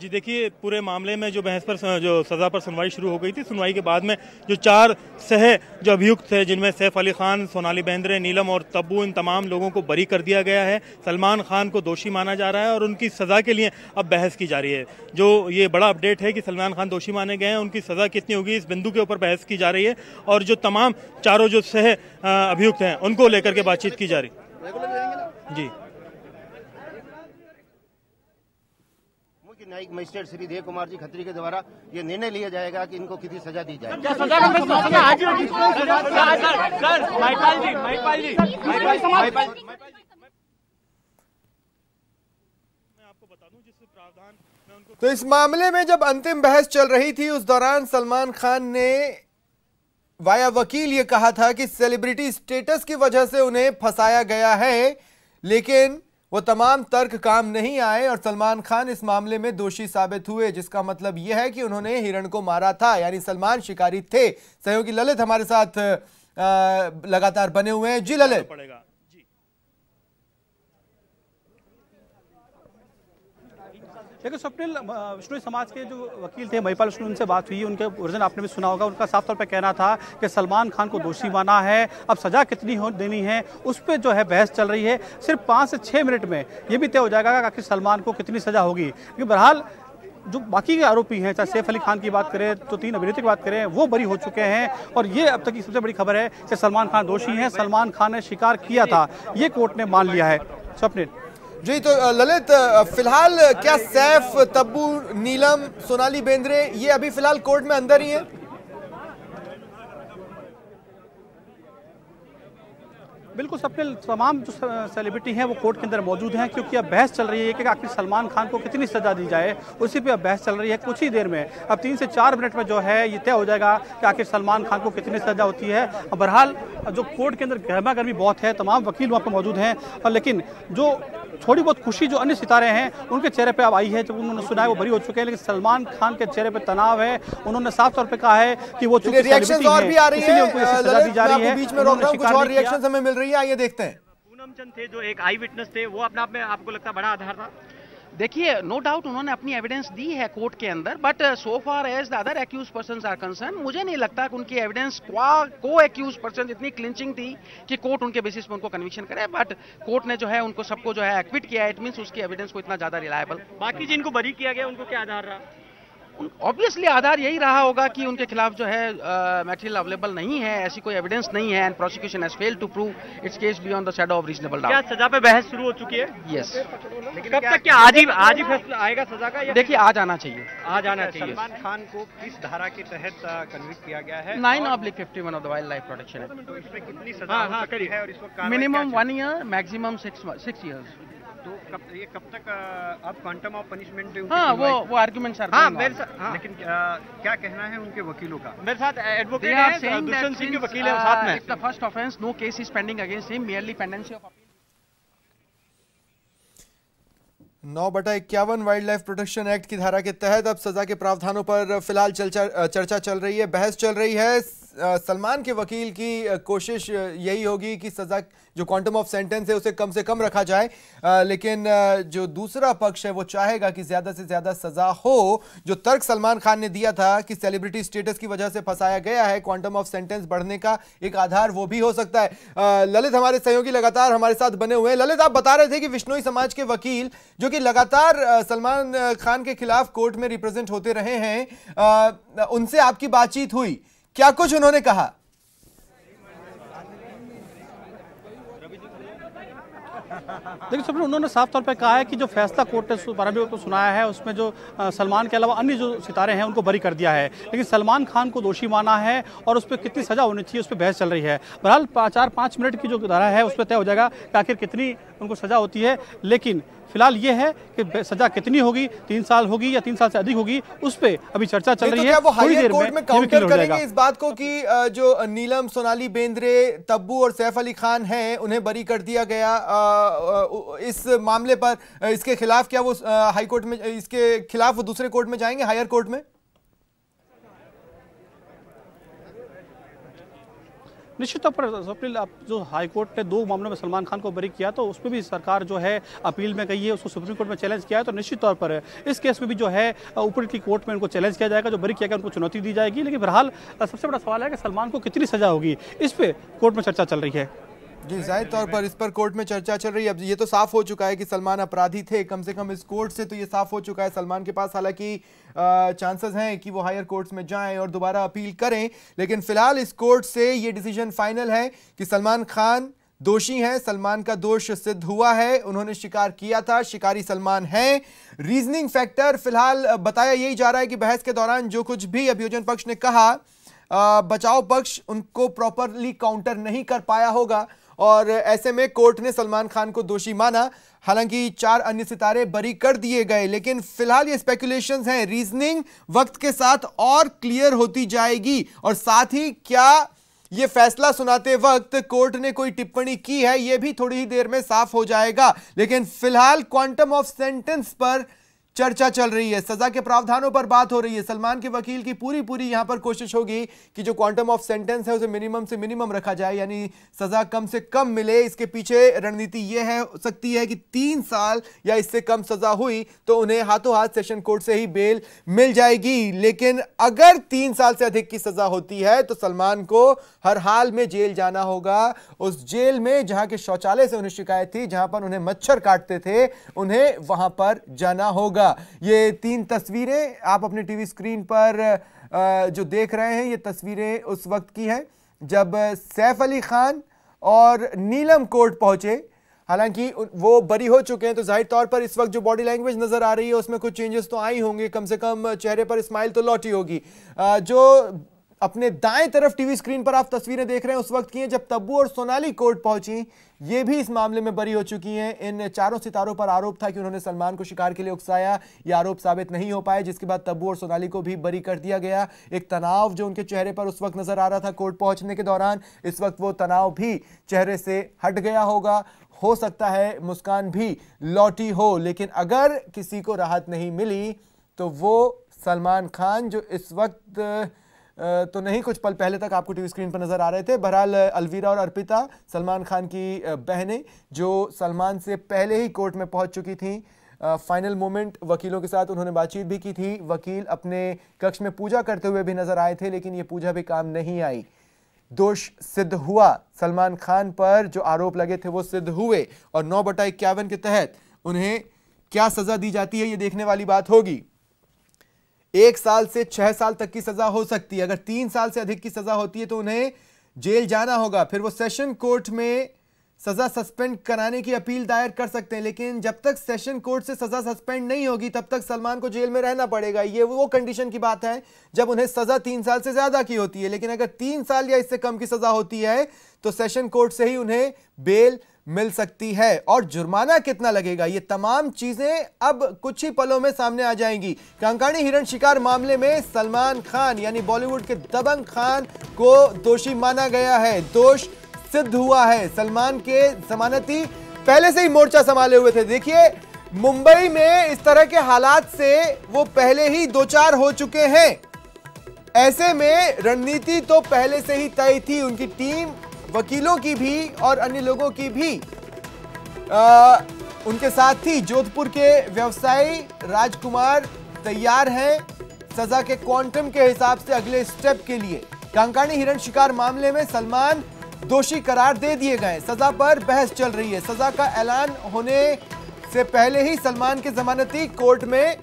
जी देखिए, पूरे मामले में जो बहस पर जो सज़ा पर सुनवाई शुरू हो गई थी, सुनवाई के बाद में जो 4 जो अभियुक्त थे, जिनमें सैफ अली खान, सोनाली बेंद्रे, नीलम और तब्बू, इन तमाम लोगों को बरी कर दिया गया है। सलमान खान को दोषी माना जा रहा है और उनकी सज़ा के लिए अब बहस की जा रही है। जो ये बड़ा अपडेट है कि सलमान खान दोषी माने गए हैं, उनकी सज़ा कितनी होगी इस बिंदु के ऊपर बहस की जा रही है और जो तमाम चारों जो अभियुक्त हैं उनको लेकर के बातचीत की जा रही जी। न्यायिक मजिस्ट्रेट श्री देव कुमार जी खत्री के द्वारा ये निर्णय लिया जाएगा कि इनको कितनी सजा दी जाए। तो इस मामले में जब अंतिम बहस चल रही थी, उस दौरान सलमान खान ने वाया वकील ये कहा था कि सेलिब्रिटी स्टेटस की वजह से उन्हें फंसाया गया है, लेकिन वो तमाम तर्क काम नहीं आए और सलमान खान इस मामले में दोषी साबित हुए, जिसका मतलब यह है कि उन्होंने हिरण को मारा था, यानी सलमान शिकारी थे। सहयोगी ललित हमारे साथ लगातार बने हुए हैं। जी ललित। देखिए स्वप्निल, विष्णु समाज के जो वकील थे महिपाल विष्णु, उनसे बात हुई, उनके वर्जन आपने भी सुना होगा। उनका साफ तौर पे कहना था कि सलमान खान को दोषी माना है, अब सजा कितनी देनी है उस पर जो है बहस चल रही है। सिर्फ 5 से 6 मिनट में ये भी तय हो जाएगा कि आखिर सलमान को कितनी सजा होगी, क्योंकि बहरहाल जो बाकी के आरोपी हैं, चाहे सैफ अली खान की बात करें तो 3 अभिनेत्री की बात करें, वो बरी हो चुके हैं और ये अब तक की सबसे बड़ी खबर है कि सलमान खान दोषी हैं, सलमान खान ने स्वीकार किया था, ये कोर्ट ने मान लिया है। स्वप्निल जी, तो ललित, फिलहाल क्या सैफ, तब्बू, नीलम, सोनाली बेंद्रे ये अभी फिलहाल कोर्ट में अंदर ही हैं? बिल्कुल स्वप्निल, तमाम जो सेलिब्रिटी हैं वो कोर्ट के अंदर मौजूद हैं, क्योंकि अब बहस चल रही है कि आखिर सलमान खान को कितनी सजा दी जाए, उसी पे अब बहस चल रही है। कुछ ही देर में, अब 3 से 4 मिनट में जो है ये तय हो जाएगा कि आखिर सलमान खान को कितनी सजा होती है। बहरहाल जो कोर्ट के अंदर गर्मा गर्मी बहुत है, तमाम वकील वहाँ पर मौजूद हैं, और लेकिन जो थोड़ी बहुत खुशी जो अन्य सितारे हैं उनके चेहरे पे अब आई है, जब उन्होंने सुना है वो बरी हो चुके हैं, लेकिन सलमान खान के चेहरे पे तनाव है। उन्होंने साफ तौर पे कहा है कि वो चूंकि रिएक्शंस और भी आ रही है, सजा दी जा रही है, बीच में रोक रहा हूं, कुछ और रिएक्शंस हमें मिल रही है, आइए देखते हैं। पूनम चंद थे जो एक आई विटनेस थे, वो अपने आप में आपको लगता बड़ा आधार था? देखिए, नो डाउट उन्होंने अपनी एविडेंस दी है कोर्ट के अंदर, but so far as the other accused persons are concern, मुझे नहीं लगता कि उनकी एविडेंस को एक्यूज पर्सन इतनी क्लिंचिंग थी कि कोर्ट उनके बेसिस पे उनको कन्विक्शन करे। बट कोर्ट ने जो है उनको सबको जो है एक्विट किया, इट मींस उसकी एविडेंस को इतना ज्यादा रिलायबल। बाकी जिनको बरी किया गया उनको क्या आधार रहा? ऑब्वियसली आधार यही रहा होगा कि उनके खिलाफ जो है मटेरियल अवेलेबल नहीं है, ऐसी कोई एविडेंस नहीं है, and prosecution has failed to prove its case beyond the shadow of reasonable doubt. क्या सजा पे बहस शुरू हो चुकी है? यस। कब तक? क्या आज ही फैसला आएगा सजा का? देखिए, आज आना चाहिए, आज आना चाहिए। सलमान खान को किस धारा के तहत कन्विक्ट किया गया है? 9/51 of the wild life protection act. तो इसमें कितनी सजा हो सकती है और इस वक्त मिनिमम 1 ईयर, मैक्सिमम 6 ईयर्स। तो कब तक अब क्वांटम ऑफ पनिशमेंट पे? हाँ, वो आर्गुमेंट्स आर लेकिन क्या कहना है उनके वकीलों का? मेरे साथ एडवोकेट हैं, दुष्यंत सिंह के वकील हैं साथ में। If the first offence, no case is pending against him, merely pendency of 9/51 wildlife protection act की धारा के तहत अब सजा के प्रावधानों पर फिलहाल चर्चा चल रही है, बहस चल रही है। सलमान के वकील की कोशिश यही होगी कि सजा जो क्वांटम ऑफ सेंटेंस है उसे कम से कम रखा जाए, लेकिन जो दूसरा पक्ष है वो चाहेगा कि ज्यादा से ज्यादा सजा हो। जो तर्क सलमान खान ने दिया था कि सेलिब्रिटी स्टेटस की वजह से फंसाया गया है, क्वांटम ऑफ सेंटेंस बढ़ने का एक आधार वो भी हो सकता है। ललित हमारे सहयोगी लगातार हमारे साथ बने हुए हैं। ललित, आप बता रहे थे कि विश्नोई समाज के वकील जो कि लगातार सलमान खान के खिलाफ कोर्ट में रिप्रेजेंट होते रहे हैं, उनसे आपकी बातचीत हुई, क्या कुछ उन्होंने कहा? देखिए स्वप्निल, उन्होंने साफ तौर पे कहा है कि जो फैसला कोर्ट ने 12 को सुनाया है उसमें जो सलमान के अलावा अन्य जो सितारे हैं उनको बरी कर दिया है, लेकिन सलमान खान को दोषी माना है और उस पर कितनी सजा होनी चाहिए उस पर बहस चल रही है। बहरहाल 4-5 मिनट की जो धारा है उस पर तय हो जाएगा कि आखिर कितनी उनको सजा होती है, लेकिन फिलहाल ये है कि सजा कितनी होगी, 3 साल होगी या 3 साल से अधिक होगी, उस पे अभी चर्चा चल रही है। वो हायर कोर्ट में काउंटर करेंगे इस बात को कि जो नीलम, सोनाली बेंद्रे, तब्बू और सैफ अली खान हैं उन्हें बरी कर दिया गया, इस मामले पर इसके खिलाफ क्या वो हाई कोर्ट में, इसके खिलाफ वो दूसरे कोर्ट में जाएंगे, हायर कोर्ट में? निश्चित तौर पर स्वप्निल, आप जो हाईकोर्ट ने 2 मामलों में सलमान खान को बरी किया तो उसमें भी सरकार जो है अपील में गई है, उसको सुप्रीम कोर्ट में चैलेंज किया है। तो निश्चित तौर पर इस केस में भी जो है ऊपरी की कोर्ट में उनको चैलेंज किया जाएगा, जो बरी किया गया उनको चुनौती दी जाएगी। लेकिन फिलहाल सबसे बड़ा सवाल है कि सलमान को कितनी सजा होगी, इस पे कोर्ट में चर्चा चल रही है। जी, जाहिर तौर पर इस पर कोर्ट में चर्चा चल रही है। अब ये तो साफ हो चुका है कि सलमान अपराधी थे, कम से कम इस कोर्ट से तो ये साफ हो चुका है। सलमान के पास हालांकि चांसेस हैं कि वो हायर कोर्ट्स में जाएं और दोबारा अपील करें, लेकिन फिलहाल इस कोर्ट से ये डिसीजन फाइनल है कि सलमान खान दोषी हैं। सलमान का दोष सिद्ध हुआ है, उन्होंने शिकार किया था, शिकारी सलमान हैं। रीजनिंग फैक्टर फिलहाल बताया यही जा रहा है कि बहस के दौरान जो कुछ भी अभियोजन पक्ष ने कहा, बचाव पक्ष उनको प्रॉपरली काउंटर नहीं कर पाया होगा और ऐसे में कोर्ट ने सलमान खान को दोषी माना। हालांकि 4 अन्य सितारे बरी कर दिए गए, लेकिन फिलहाल ये स्पेकुलेशंस हैं। रीजनिंग वक्त के साथ और क्लियर होती जाएगी और साथ ही क्या ये फैसला सुनाते वक्त कोर्ट ने कोई टिप्पणी की है, ये भी थोड़ी ही देर में साफ हो जाएगा। लेकिन फिलहाल क्वांटम ऑफ सेंटेंस पर चर्चा चल रही है, सजा के प्रावधानों पर बात हो रही है। सलमान के वकील की पूरी यहां पर कोशिश होगी कि जो क्वांटम ऑफ सेंटेंस है उसे मिनिमम से मिनिमम रखा जाए, यानी सजा कम से कम मिले। इसके पीछे रणनीति यह है सकती है कि 3 साल या इससे कम सजा हुई तो उन्हें हाथों हाथ सेशन कोर्ट से ही बेल मिल जाएगी। लेकिन अगर 3 साल से अधिक की सजा होती है तो सलमान को हर हाल में जेल जाना होगा। उस जेल में जहां के शौचालय से उन्हें शिकायत थी, जहां पर उन्हें मच्छर काटते थे, उन्हें वहां पर जाना होगा। ये 3 तस्वीरें आप अपने टीवी स्क्रीन पर जो देख रहे हैं, ये तस्वीरें उस वक्त की हैं जब सैफ अली खान और नीलम कोर्ट पहुंचे। हालांकि वो बरी हो चुके हैं तो जाहिर तौर पर इस वक्त जो बॉडी लैंग्वेज नजर आ रही है उसमें कुछ चेंजेस तो आई होंगे, कम से कम चेहरे पर स्माइल तो लौटी होगी। जो अपने दाएं तरफ टीवी स्क्रीन पर आप तस्वीरें देख रहे हैं उस वक्त की हैं जब तब्बू और सोनाली कोर्ट पहुंची। ये भी इस मामले में बरी हो चुकी हैं। इन 4 सितारों पर आरोप था कि उन्होंने सलमान को शिकार के लिए उकसाया। ये आरोप साबित नहीं हो पाए, जिसके बाद तब्बू और सोनाली को भी बरी कर दिया गया। एक तनाव जो उनके चेहरे पर उस वक्त नजर आ रहा था कोर्ट पहुंचने के दौरान, इस वक्त वो तनाव भी चेहरे से हट गया होगा। हो सकता है मुस्कान भी लौटी हो, लेकिन अगर किसी को राहत नहीं मिली तो वो सलमान खान जो इस वक्त तो नहीं, कुछ पल पहले तक आपको टीवी स्क्रीन पर नजर आ रहे थे। बहरहाल अलवीरा और अर्पिता सलमान खान की बहनें जो सलमान से पहले ही कोर्ट में पहुंच चुकी थीं। फाइनल मोमेंट वकीलों के साथ उन्होंने बातचीत भी की थी। वकील अपने कक्ष में पूजा करते हुए भी नजर आए थे, लेकिन ये पूजा भी काम नहीं आई। दोष सिद्ध हुआ, सलमान खान पर जो आरोप लगे थे वो सिद्ध हुए और 9/51 के तहत उन्हें क्या सजा दी जाती है ये देखने वाली बात होगी। 1 साल से 6 साल तक की सजा हो सकती है। अगर 3 साल से अधिक की सजा होती है तो उन्हें जेल जाना होगा। फिर वो सेशन कोर्ट में सजा सस्पेंड कराने की अपील दायर कर सकते हैं, लेकिन जब तक सेशन कोर्ट से सजा सस्पेंड नहीं होगी तब तक सलमान को जेल में रहना पड़ेगा। ये वो कंडीशन की बात है जब उन्हें सजा 3 साल से ज्यादा की होती है। लेकिन अगर 3 साल या इससे कम की सजा होती है तो सेशन कोर्ट से ही उन्हें बेल मिल सकती है। और जुर्माना कितना लगेगा, ये तमाम चीजें अब कुछ ही पलों में सामने आ जाएंगी। कंकाणी हिरण शिकार मामले में सलमान खान यानी बॉलीवुड के दबंग खान को दोषी माना गया है। दोष सिद्ध हुआ है। सलमान के जमानती पहले से ही मोर्चा संभाले हुए थे। देखिए, मुंबई में इस तरह के हालात से वो पहले ही 2-4 हो चुके हैं। ऐसे में रणनीति तो पहले से ही तय थी, उनकी टीम, वकीलों की भी और अन्य लोगों की भी उनके साथ थी। जोधपुर के व्यवसायी राजकुमार तैयार हैं सजा के क्वांटम के हिसाब से अगले स्टेप के लिए। कंकाणी हिरण शिकार मामले में सलमान दोषी करार दे दिए गए। सजा पर बहस चल रही है। सजा का ऐलान होने से पहले ही सलमान के जमानती कोर्ट में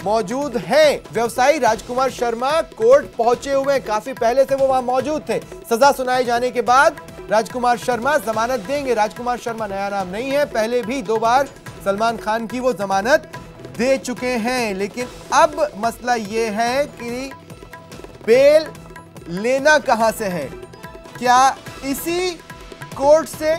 मौजूद हैं। व्यवसायी राजकुमार शर्मा कोर्ट पहुंचे हुए, काफी पहले से वो वहां मौजूद थे। सजा सुनाए जाने के बाद राजकुमार शर्मा जमानत देंगे। राजकुमार शर्मा नया नाम नहीं है, पहले भी 2 बार सलमान खान की वो जमानत दे चुके हैं। लेकिन अब मसला ये है कि बेल लेना कहां से है। क्या इसी कोर्ट से,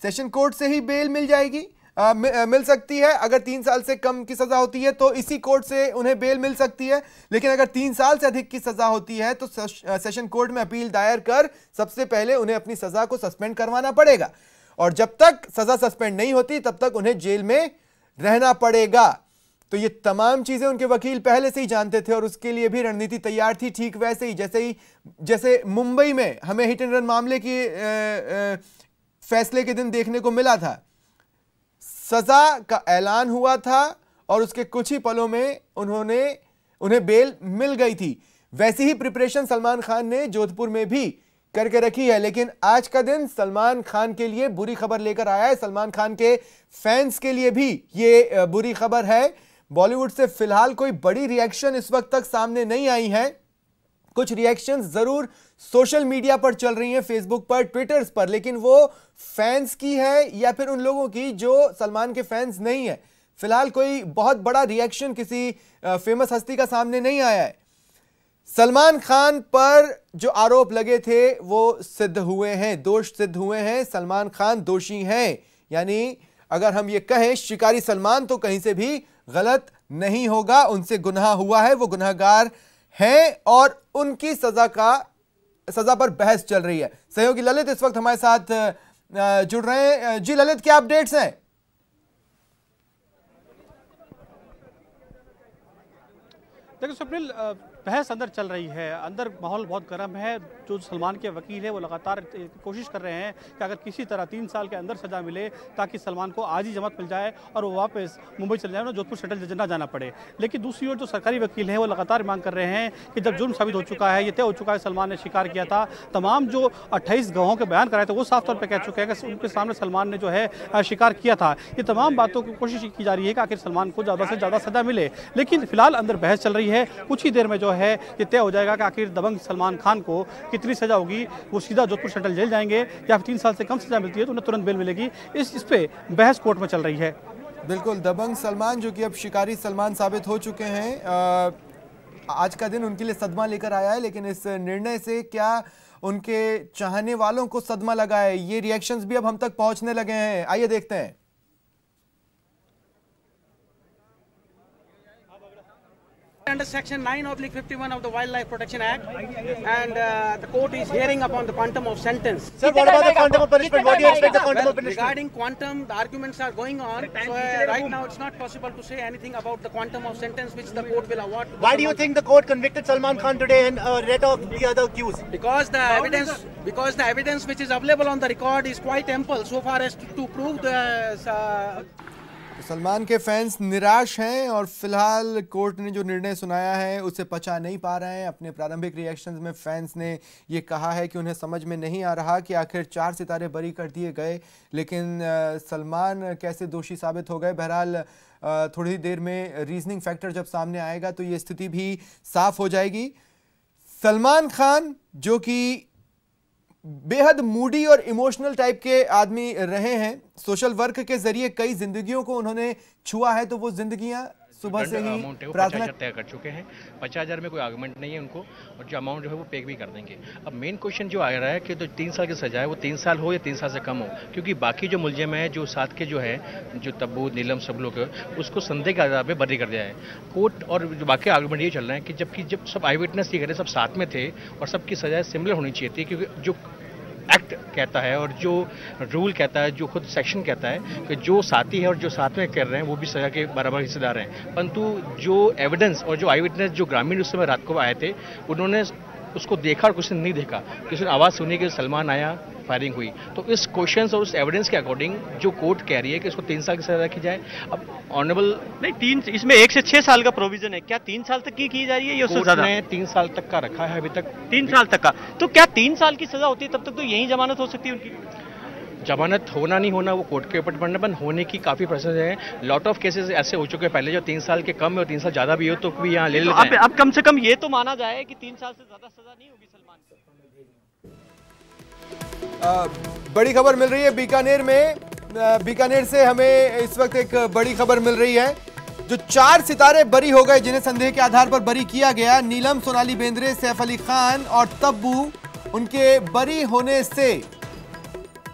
सेशन कोर्ट से ही बेल मिल जाएगी, मिल सकती है? अगर 3 साल से कम की सजा होती है तो इसी कोर्ट से उन्हें बेल मिल सकती है। लेकिन अगर 3 साल से अधिक की सजा होती है तो सेशन कोर्ट में अपील दायर कर सबसे पहले उन्हें अपनी सजा को सस्पेंड करवाना पड़ेगा। और जब तक सजा सस्पेंड नहीं होती तब तक उन्हें जेल में रहना पड़ेगा। तो ये तमाम चीजें उनके वकील पहले से ही जानते थे और उसके लिए भी रणनीति तैयार थी। ठीक वैसे ही जैसे मुंबई में हमें हिट एंड रन मामले की फैसले के दिन देखने को मिला था, सजा का ऐलान हुआ था और उसके कुछ ही पलों में उन्हें बेल मिल गई थी। वैसी ही प्रिपरेशन सलमान खान ने जोधपुर में भी करके रखी है। लेकिन आज का दिन सलमान खान के लिए बुरी खबर लेकर आया है। सलमान खान के फैंस के लिए भी ये बुरी खबर है। बॉलीवुड से फिलहाल कोई बड़ी रिएक्शन इस वक्त तक सामने नहीं आई है। कुछ रिएक्शंस जरूर सोशल मीडिया पर चल रही हैं, फेसबुक पर, ट्विटर्स पर, लेकिन वो फैंस की है या फिर उन लोगों की जो सलमान के फैंस नहीं है। फिलहाल कोई बहुत बड़ा रिएक्शन किसी फेमस हस्ती का सामने नहीं आया है। सलमान खान पर जो आरोप लगे थे वो सिद्ध हुए हैं, दोष सिद्ध हुए हैं। सलमान खान दोषी हैं, यानी अगर हम ये कहें शिकारी सलमान तो कहीं से भी गलत नहीं होगा। उनसे गुनाह हुआ है, वो गुनहगार हैं और उनकी सजा पर बहस चल रही है। सहयोगी ललित इस वक्त हमारे साथ जुड़ रहे हैं। जी ललित, क्या अपडेट्स हैं? देखिए स्वप्निल, बहस अंदर चल रही है, अंदर माहौल बहुत गर्म है। जो सलमान के वकील है वो लगातार कोशिश कर रहे हैं कि अगर किसी तरह 3 साल के अंदर सजा मिले ताकि सलमान को आज ही जमानत मिल जाए और वो वापस मुंबई चले जाए, जोधपुर सेंट्रल जेल ना जाना पड़े। लेकिन दूसरी ओर जो सरकारी वकील हैं वो लगातार मांग कर रहे हैं कि जब जुर्म साबित हो चुका है, ये तय हो चुका है, सलमान ने स्वीकार किया था, तमाम जो 28 गवाहों के बयान कराए थे वो साफ तौर पर कह चुके हैं कि उनके सामने सलमान ने जो है स्वीकार किया था। ये तमाम बातों की कोशिश की जा रही है कि आखिर सलमान को ज़्यादा से ज़्यादा सजा मिले। लेकिन फिलहाल अंदर बहस चल रही है। कुछ ही देर में जो है ये तय हो जाएगा कि आखिर दबंग सलमान खान को कितनी सजा होगी। वो सीधा जोधपुर सेंट्रल जेल जाएंगे या फिर 3 साल से कम सजा मिलती है तो उन्हें तुरंत बेल मिलेगी। इस पे बहस कोर्ट में चल रही है। बिल्कुल, दबंग सलमान जो कि अब शिकारी सलमान साबित हो चुके हैं, आज का दिन उनके लिए सदमा लेकर आया है। लेकिन इस निर्णय से क्या उनके चाहने वालों को सदमा लगा है, ये रिएक्शंस भी अब हम तक पहुंचने लगे हैं। आइए देखते हैं। Under Section 9/51 of the Wildlife Protection Act, and the court is hearing upon the quantum of sentence. Sir, what about the quantum of punishment? What do you expect the quantum of punishment? Regarding quantum, the arguments are going on. So right now, it's not possible to say anything about the quantum of sentence which the court will award. Why do you think the court convicted Salman Khan today and let off the other accused? Because the evidence which is available on the record is quite ample so far as to prove the. Salman के फैंस निराश हैं और फिलहाल कोर्ट ने जो निर्णय सुनाया है उसे पचा नहीं पा रहे हैं। अपने प्रारंभिक रिएक्शंस में फैंस ने ये कहा है कि उन्हें समझ में नहीं आ रहा कि आखिर 4 सितारे बरी कर दिए गए, लेकिन सलमान कैसे दोषी साबित हो गए। बहरहाल थोड़ी देर में रीजनिंग फैक्टर जब सामने आएगा तो ये स्थिति भी साफ हो जाएगी। सलमान खान जो कि बेहद मूडी और इमोशनल टाइप के आदमी रहे हैं, सोशल वर्क के जरिए कई जिंदगियों को उन्होंने छुआ है, तो वो जिंदगियां सुबह से ही प्रार्थना तय कर चुके हैं। 50,000 में कोई आर्गुमेंट नहीं है उनको, और जो अमाउंट जो है वो पे भी कर देंगे। अब मेन क्वेश्चन जो आ रहा है कि तो 3 साल की सजा है वो 3 साल हो या 3 साल से कम हो, क्योंकि बाकी जो मुलजिम है जो साथ के जो है जो तब्बू नीलम सब लोग उसको संदेह के आधार पर बरी कर दिया है कोर्ट। और जो बाकी आर्गुमेंट ये चल रहा है कि जब सब आई विटनेस ये करे, सब साथ में थे और सबकी सजाएं सिमिलर होनी चाहिए थी, क्योंकि जो एक्ट कहता है और जो रूल कहता है, जो खुद सेक्शन कहता है कि जो साथी है और जो साथ में कर रहे हैं वो भी सजा के बराबर हिस्सेदार हैं। परंतु जो एविडेंस और जो आई विटनेस जो ग्रामीण उस समय रात को आए थे, उन्होंने उसको देखा और किसी ने नहीं देखा, किसी ने आवाज़ सुनी कि सलमान आया, फायरिंग हुई। तो इस क्वेश्चन और उस एविडेंस के अकॉर्डिंग जो कोर्ट कह रही है कि इसको 3 साल की सजा की जाए। अब ऑनरेबल नहीं, इसमें 1 से 6 साल का प्रोविजन है, क्या 3 साल तक की जा रही है? कोर्ट ने 3 साल तक का रखा है अभी तक। 3 साल तक का, तो क्या 3 साल की सजा होती है तब तक तो यही जमानत हो सकती है उनकी? जमानत होना नहीं होना वो कोर्ट के ऊपर डिपेंड है, होने की काफी प्रोसेस है। लॉट ऑफ केसेस ऐसे हो चुके हैं पहले, जो 3 साल के कम है और 3 साल ज्यादा भी हो तो भी यहाँ ले लेते हैं। अब कम से कम ये तो माना जाए कि 3 साल से ज्यादा सजा नहीं होगी सलमान को। बड़ी खबर मिल रही है बीकानेर में। बीकानेर से हमें इस वक्त एक बड़ी खबर मिल रही है। जो 4 सितारे बरी हो गए, जिन्हें संदेह के आधार पर बरी किया गया, नीलम, सोनाली बेंद्रे, सैफ अली खान और तब्बू, उनके बरी होने से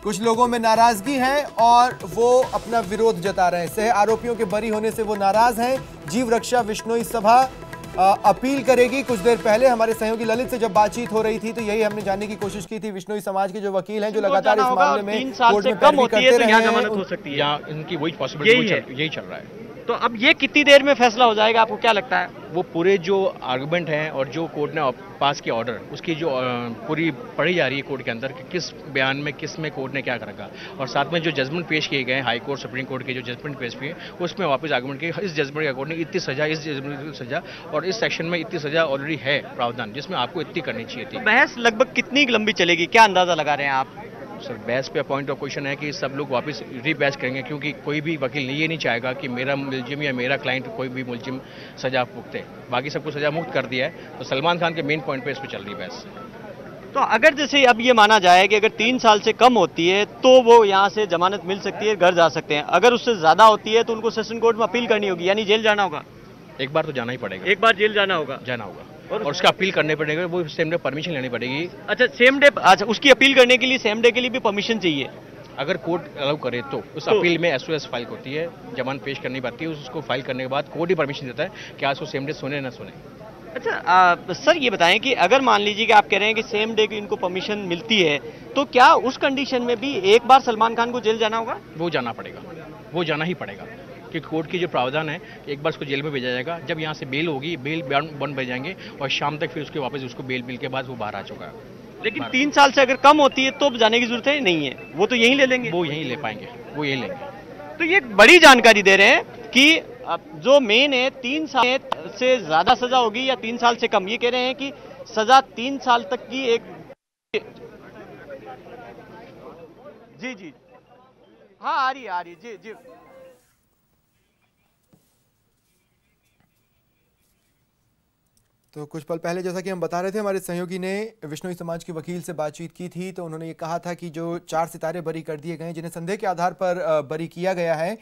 कुछ लोगों में नाराजगी है और वो अपना विरोध जता रहे हैं। सह आरोपियों के बरी होने से वो नाराज हैं। जीव रक्षा विश्नोई सभा अपील करेगी। कुछ देर पहले हमारे सहयोगी ललित से जब बातचीत हो रही थी तो यही हमने जानने की कोशिश की थी। विश्नोई समाज के जो वकील हैं, जो लगातार इस मामले में कोर्ट में पैरवी करते रहे हैं, हो सकती है, इनकी वही पॉसिबिलिटी यही चल रहा है। तो अब ये कितनी देर में फैसला हो जाएगा, आपको क्या लगता है? वो पूरे जो आर्गूमेंट हैं और जो कोर्ट ने पास किया ऑर्डर, उसकी जो पूरी पढ़ी जा रही है कोर्ट के अंदर कि किस बयान में किस में कोर्ट ने क्या रखा, और साथ में जो जजमेंट पेश किए गए हैं हाई कोर्ट सुप्रीम कोर्ट के जो जजमेंट पेश किए उसमें वापस आर्गूमेंट किए इस जजमेंट के कोर्ट ने इतनी सजा, इस जजमेंट की सजा और इस सेक्शन में इतनी सजा ऑलरेडी है प्रावधान जिसमें आपको इतनी करनी चाहिए थी। बहस लगभग कितनी लंबी चलेगी, क्या अंदाजा लगा रहे हैं आप? सर बहस पे पॉइंट ऑफ क्वेश्चन है कि सब लोग वापस रीबहस करेंगे, क्योंकि कोई भी वकील ये नहीं चाहेगा कि मेरा मुलजिम या मेरा क्लाइंट कोई भी मुलजिम सजा भुगते। बाकी सबको सजा मुक्त कर दिया है, तो सलमान खान के मेन पॉइंट पे इस पर चल रही बहस। तो अगर जैसे अब ये माना जाए कि अगर 3 साल से कम होती है तो वो यहाँ से जमानत मिल सकती है, घर जा सकते हैं, अगर उससे ज्यादा होती है तो उनको सेशन कोर्ट में अपील करनी होगी, यानी जेल जाना होगा। एक बार तो जाना ही पड़ेगा, एक बार जेल जाना होगा और उसका अपील करने पड़ेगा, वो सेम डे परमिशन लेनी पड़ेगी। अच्छा सेम डे, अच्छा उसकी अपील करने के लिए सेम डे के लिए भी परमिशन चाहिए अगर कोर्ट अलाउ करे तो। उस अपील में SOS फाइल होती है, जमानत पेश करनी पड़ती है, उसको फाइल करने के बाद कोर्ट ही परमिशन देता है कि आज उसको सेम डे सुने ना सुने। अच्छा सर ये बताएं कि अगर मान लीजिए कि आप कह रहे हैं कि सेम डे की इनको परमिशन मिलती है, तो क्या उस कंडीशन में भी एक बार सलमान खान को जेल जाना होगा? वो जाना पड़ेगा, वो जाना ही पड़ेगा, कि कोर्ट की जो प्रावधान है एक बार उसको जेल में भेजा जाएगा, जब यहाँ से बेल होगी, बेल बंद भेज जाएंगे और शाम तक फिर उसके वापस उसको बेल के बाद वो बाहर आ चुका है। लेकिन 3 साल से अगर कम होती है तो जाने की जरूरत है नहीं है, वो तो यहीं ले लेंगे, वो यहीं ले पाएंगे, वो यहीं लेंगे। तो ये बड़ी जानकारी दे रहे हैं कि जो मेन है 3 साल से ज्यादा सजा होगी या 3 साल से कम, ये कह रहे हैं कि सजा 3 साल तक की एक। जी हाँ आ रही है जी। तो कुछ पल पहले जैसा कि हम बता रहे थे, हमारे सहयोगी ने विश्नोई समाज के वकील से बातचीत की थी, तो उन्होंने ये कहा था कि जो 4 सितारे बरी कर दिए गए, जिन्हें संदेह के आधार पर बरी किया गया है,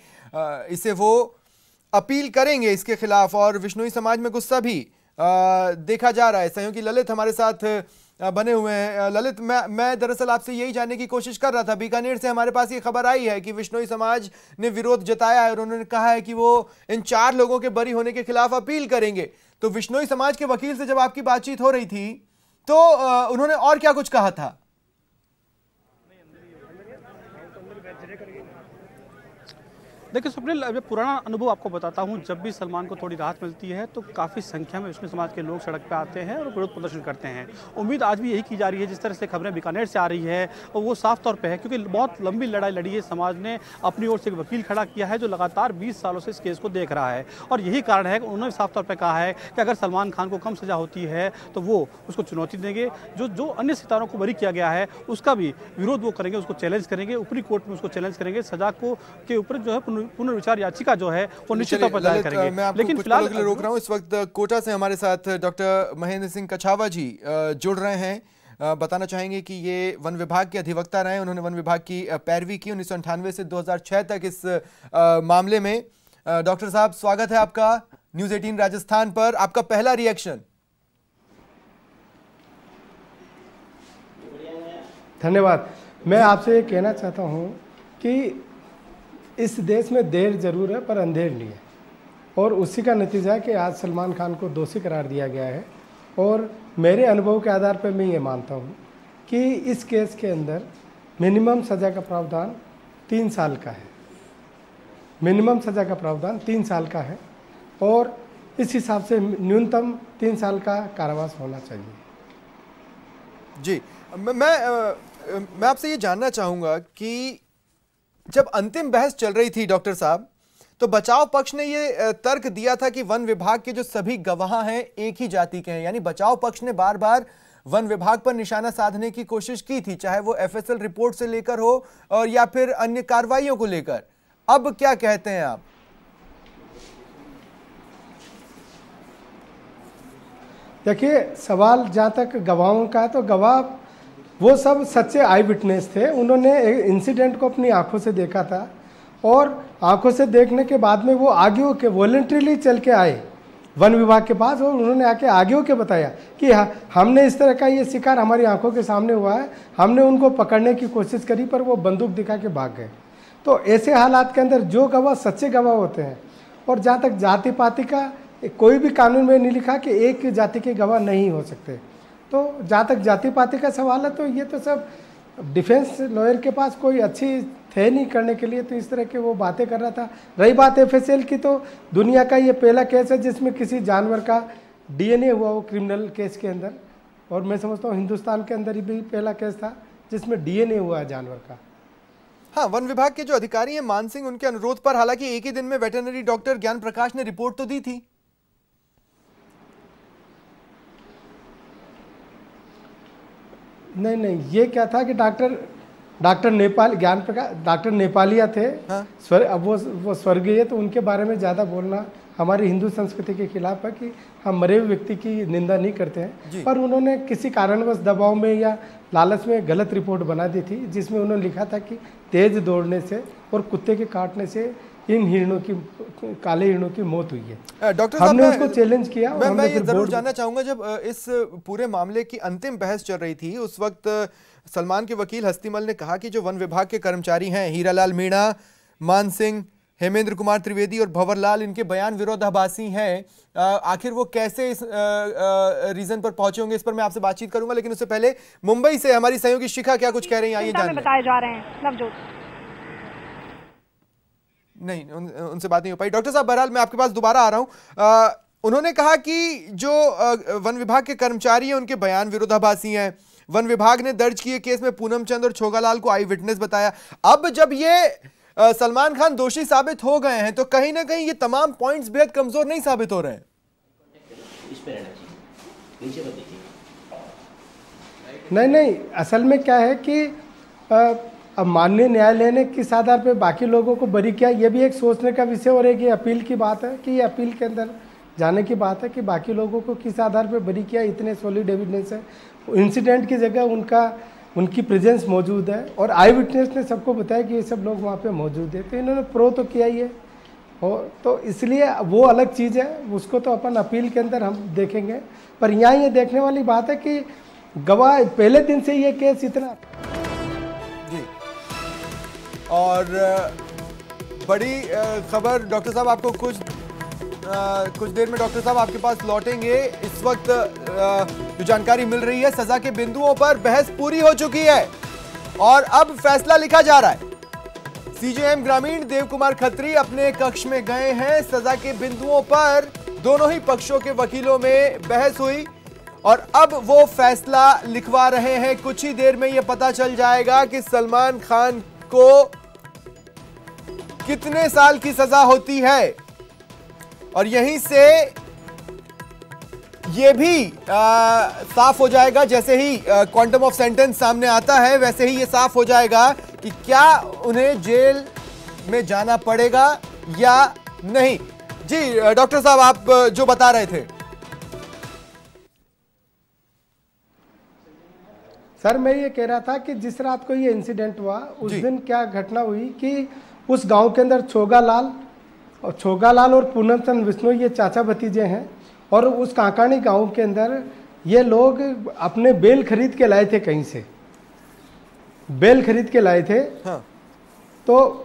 इसे वो अपील करेंगे इसके खिलाफ, और विश्नोई समाज में गुस्सा भी देखा जा रहा है। सहयोगी ललित हमारे साथ बने हुए हैं। ललित, मैं दरअसल आपसे यही जानने की कोशिश कर रहा था, बीकानेर से हमारे पास ये खबर आई है कि विश्नोई समाज ने विरोध जताया है और उन्होंने कहा है कि वो इन 4 लोगों के बरी होने के खिलाफ अपील करेंगे। तो विश्नोई समाज के वकील से जब आपकी बातचीत हो रही थी तो उन्होंने और क्या कुछ कहा था? देखिए स्वप्निल, अब पुराना अनुभव आपको बताता हूं, जब भी सलमान को थोड़ी राहत मिलती है तो काफ़ी संख्या में विश्नोई समाज के लोग सड़क पे आते हैं और विरोध प्रदर्शन करते हैं। उम्मीद आज भी यही की जा रही है, जिस तरह से खबरें बीकानेर से आ रही है और वो साफ तौर पे है, क्योंकि बहुत लंबी लड़ाई लड़ी है। समाज ने अपनी ओर से एक वकील खड़ा किया है जो लगातार 20 सालों से इस केस को देख रहा है, और यही कारण है कि उन्होंने साफ तौर पर कहा है कि अगर सलमान खान को कम सजा होती है तो वो उसको चुनौती देंगे। जो अन्य सितारों को बरी किया गया है उसका भी विरोध वो करेंगे, उसको चैलेंज करेंगे, ऊपरी कोर्ट में उसको चैलेंज करेंगे, सजा को के ऊपर जो है पुनर्विचार याचिका जो है वो निश्चित तौर पर दायर करेंगे। मैं आपको लेकिन फिलहाल रोक रहा हूं, इस वक्त कोटा से हमारे साथ डॉक्टर महेंद्र सिंह कछावा जी जुड़ रहे हैं। बताना चाहेंगे कि ये वन विभाग के अधिवक्ता रहे, उन्होंने वन विभाग की पैरवी की 1998 से 2006 तक इस मामले में। डॉक्टर साहब, स्वागत है आपका न्यूज़ 18 राजस्थान पर। आपका पहला रिएक्शन? धन्यवाद। मैं आपसे ये कहना चाहता हूँ कि इस देश में देर जरूर है पर अंधेर नहीं है, और उसी का नतीजा है कि आज सलमान खान को दोषी करार दिया गया है। और मेरे अनुभव के आधार पर मैं ये मानता हूँ कि इस केस के अंदर मिनिमम सज़ा का प्रावधान 3 साल का है, मिनिमम सज़ा का प्रावधान 3 साल का है, और इस हिसाब से न्यूनतम 3 साल का कारावास होना चाहिए। जी, मैं आपसे ये जानना चाहूँगा कि जब अंतिम बहस चल रही थी डॉक्टर साहब, तो बचाव पक्ष ने ये तर्क दिया था कि वन विभाग के जो सभी गवाह हैं एक ही जाति के हैं, यानी बचाव पक्ष ने बार बार वन विभाग पर निशाना साधने की कोशिश की थी, चाहे वो FSL रिपोर्ट से लेकर हो और या फिर अन्य कार्रवाइयों को लेकर। अब क्या कहते हैं आप? देखिए, सवाल जहाँ तक गवाहों का है तो गवाह वो सब सच्चे आई विटनेस थे। उन्होंने इंसिडेंट को अपनी आंखों से देखा था, और आंखों से देखने के बाद में वो आगे होके वॉलंटरीली चल के आए वन विभाग के पास, और उन्होंने आके आगे होके बताया कि हमने इस तरह का ये शिकार हमारी आंखों के सामने हुआ है, हमने उनको पकड़ने की कोशिश करी पर वो बंदूक दिखा के भाग गए। तो ऐसे हालात के अंदर जो गवाह सच्चे गवाह होते हैं, और जहाँ तक जाति पाति का कोई भी कानून में नहीं लिखा कि एक जाति के गवाह नहीं हो सकते। तो जहाँ तक जाति पाति का सवाल है तो ये तो सब डिफेंस लॉयर के पास कोई अच्छी थे नहीं करने के लिए, तो इस तरह के वो बातें कर रहा था। रही बात FSL की, तो दुनिया का ये पहला केस है जिसमें किसी जानवर का DNA हुआ वो क्रिमिनल केस के अंदर, और मैं समझता हूँ हिंदुस्तान के अंदर ही भी पहला केस था जिसमें DNA हुआ है जानवर का। हाँ, वन विभाग के जो अधिकारी हैं मान सिंह, उनके अनुरोध पर हालांकि एक ही दिन में वेटरनरी डॉक्टर ज्ञान प्रकाश ने रिपोर्ट तो दी थी। नहीं, ये क्या था कि डॉक्टर नेपाल ज्ञान प्रकाश डॉक्टर नेपालिया थे। हाँ? अब वो स्वर्गीय, तो उनके बारे में ज़्यादा बोलना हमारी हिंदू संस्कृति के खिलाफ है कि हम मरे हुए व्यक्ति की निंदा नहीं करते हैं। पर उन्होंने किसी कारणवश दबाव में या लालच में गलत रिपोर्ट बना दी थी, जिसमें उन्होंने लिखा था कि तेज दौड़ने से और कुत्ते के काटने से इन हिरणों की, काले हिरणों की मौत हुई है। डॉक्टर साहब, हमने उसको चैलेंज किया। मैं ये जरूर जानना चाहूंगा, जब इस पूरे मामले की अंतिम बहस चल रही थी, उस वक्त सलमान के वकील हस्तीमल ने कहा कि जो वन विभाग के कर्मचारी हैं, हीरालाल मीणा, मान सिंह, हेमेंद्र कुमार त्रिवेदी और भंवरलाल, इनके बयान विरोधाभासी हैं। आखिर वो कैसे इस रीजन पर पहुंचे होंगे, इस पर मैं आपसे बातचीत करूंगा, लेकिन उससे पहले मुंबई से हमारी सहयोगी शिखा क्या कुछ कह रही हैं, आइए जान लें। बताए जा रहे हैं नवजोत। नहीं, उनसे बात नहीं हो पाई। डॉक्टर साहब, बहरहाल मैं आपके पास दोबारा आ रहा हूं। उन्होंने कहा कि जो वन विभाग के कर्मचारी हैं उनके बयान विरोधाभासी हैं। वन विभाग ने दर्ज किए केस में पूनम चंद और छोगालाल को आई विटनेस बताया। अब जब ये सलमान खान दोषी साबित हो गए हैं, तो कहीं ना कहीं ये तमाम पॉइंट्स बेहद कमजोर नहीं साबित हो रहे हैं। नहीं, असल में क्या है कि अब माननीय न्यायालय ने किस आधार पर बाकी लोगों को बरी किया, ये भी एक सोचने का विषय, और एक ये अपील की बात है कि ये अपील के अंदर जाने की बात है कि बाकी लोगों को किस आधार पर बरी किया। इतने सॉलिड एविडेंस है, इंसिडेंट की जगह उनकी प्रेजेंस मौजूद है, और आई विटनेस ने सबको बताया कि ये सब लोग वहाँ पे मौजूद है, तो इन्होंने प्रो तो किया ही है। तो इसलिए वो अलग चीज़ है, उसको तो अपन अपील के अंदर हम देखेंगे। पर यहाँ ये देखने वाली बात है कि गवाह पहले दिन से ये केस इतना जी। और बड़ी खबर डॉक्टर साहब, आपको कुछ देर में डॉक्टर साहब आपके पास लौटेंगे। इस वक्त जो जानकारी मिल रही है, सजा के बिंदुओं पर बहस पूरी हो चुकी है और अब फैसला लिखा जा रहा है। सीजेएम ग्रामीण देव कुमार खत्री अपने कक्ष में गए हैं। सजा के बिंदुओं पर दोनों ही पक्षों के वकीलों में बहस हुई और अब वो फैसला लिखवा रहे हैं। कुछ ही देर में यह पता चल जाएगा कि सलमान खान को कितने साल की सजा होती है, और यहीं से ये भी साफ हो जाएगा। जैसे ही क्वांटम ऑफ सेंटेंस सामने आता है, वैसे ही ये साफ हो जाएगा कि क्या उन्हें जेल में जाना पड़ेगा या नहीं। जी डॉक्टर साहब, आप जो बता रहे थे। सर, मैं ये कह रहा था कि जिस रात को ये इंसिडेंट हुआ, उस दिन क्या घटना हुई कि उस गांव के अंदर छोगालाल और पूनम चंद विष्णु ये चाचा भतीजे हैं, और उस काकानी गांव के अंदर ये लोग अपने बेल खरीद के लाए थे, कहीं से बेल खरीद के लाए थे। हाँ। तो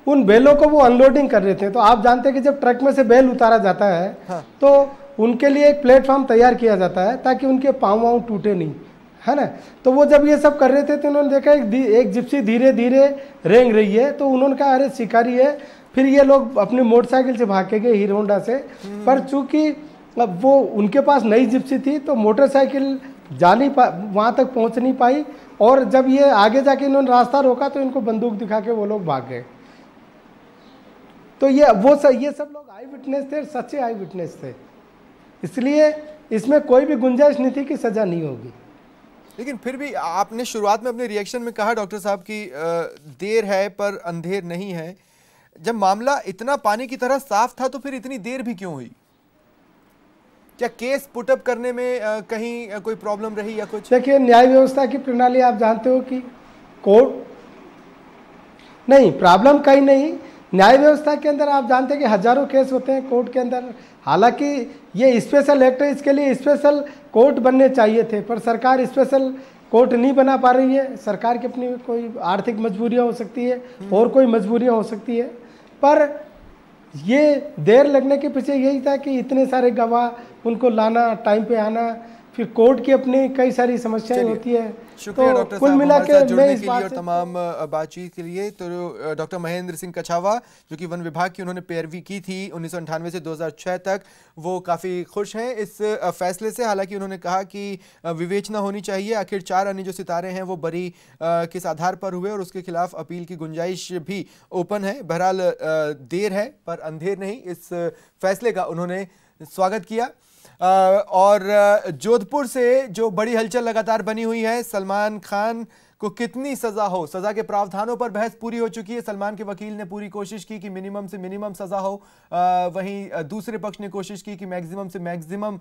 उन बेलों को वो अनलोडिंग कर रहे थे। तो आप जानते हैं कि जब ट्रक में से बेल उतारा जाता है, हाँ, तो उनके लिए एक प्लेटफॉर्म तैयार किया जाता है ताकि उनके पाँव वाँव टूटे नहीं, है ना। तो वो जब ये सब कर रहे थे तो उन्होंने देखा एक जिप्सी धीरे धीरे रेंग रही है, तो उन्होंने कहा अरे शिकारी है। फिर ये लोग अपनी मोटरसाइकिल से भाग के गए, हीरो होंडा से। पर चूंकि वो उनके पास नई जिप्सी थी तो मोटरसाइकिल वहाँ तक पहुँच नहीं पाई, और जब ये आगे जाके इन्होंने रास्ता रोका तो इनको बंदूक दिखा के वो लोग भाग गए। तो ये सब लोग आई विटनेस थे, सच्चे आई विटनेस थे, इसलिए इसमें कोई भी गुंजाइश नहीं थी कि सजा नहीं होगी। लेकिन फिर भी आपने शुरुआत में अपने रिएक्शन में कहा डॉक्टर साहब की देर है पर अंधेर नहीं है। जब मामला इतना पानी की तरह साफ था तो फिर इतनी देर भी क्यों हुई? क्या केस पुटअप करने में कहीं कोई प्रॉब्लम रही या कुछ? देखिए, न्याय व्यवस्था की प्रणाली आप जानते हो कि कोर्ट नहीं, प्रॉब्लम कहीं नहीं। न्याय व्यवस्था के अंदर आप जानते हैं कि हजारों केस होते हैं कोर्ट के अंदर। हालांकि ये स्पेशल एक्ट है, इसके लिए स्पेशल कोर्ट बनने चाहिए थे, पर सरकार स्पेशल कोर्ट नहीं बना पा रही है। सरकार की अपनी कोई आर्थिक मजबूरियां हो सकती है और कोई मजबूरियां हो सकती है, पर ये देर लगने के पीछे यही था कि इतने सारे गवाह, उनको लाना, टाइम पे आना, फिर कोर्ट की अपनी कई सारी समस्याएं होती है। शुक्रिया तो डॉक्टर कुल साहब मिला हमारे के साथ जुड़ने मैं इस के लिए बात और से तमाम बातचीत के लिए। तो डॉक्टर महेंद्र सिंह कछावा जो कि वन विभाग की उन्होंने पैरवी की थी 1998 से 2006 तक, वो काफ़ी खुश हैं इस फैसले से। हालांकि उन्होंने कहा कि विवेचना होनी चाहिए, आखिर 4 अन्य जो सितारे हैं वो बरी किस आधार पर हुए और उसके खिलाफ अपील की गुंजाइश भी ओपन है। बहरहाल देर है पर अंधेर नहीं, इस फैसले का उन्होंने स्वागत किया। और जोधपुर से जो बड़ी हलचल लगातार बनी हुई है, सलमान खान को कितनी सजा हो, सजा के प्रावधानों पर बहस पूरी हो चुकी है। सलमान के वकील ने पूरी कोशिश की कि मिनिमम से मिनिमम सजा हो, वहीं दूसरे पक्ष ने कोशिश की कि मैक्सिमम से मैक्सिमम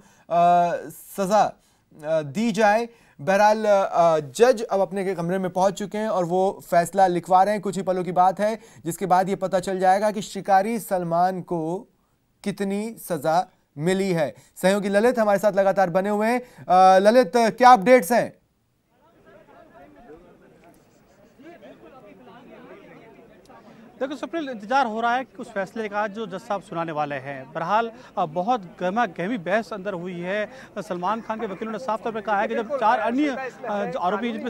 सजा दी जाए। बहरहाल जज अब अपने कमरे में पहुंच चुके हैं और वो फैसला लिखवा रहे हैं। कुछ ही पलों की बात है जिसके बाद ये पता चल जाएगा कि शिकारी सलमान को कितनी सजा मिली है। सहयोगी ललित हमारे साथ लगातार बने हुए हैं। ललित, क्या अपडेट्स हैं? देखो सुप्रीम, इंतजार हो रहा है कि उस फैसले का जो जज साहब सुनाने वाले हैं। बहरहाल बहुत गहमा गहमी बहस अंदर हुई है। सलमान खान के वकीलों ने साफ तौर पर कहा है कि जब 4 अन्य जो आरोपी जिनमें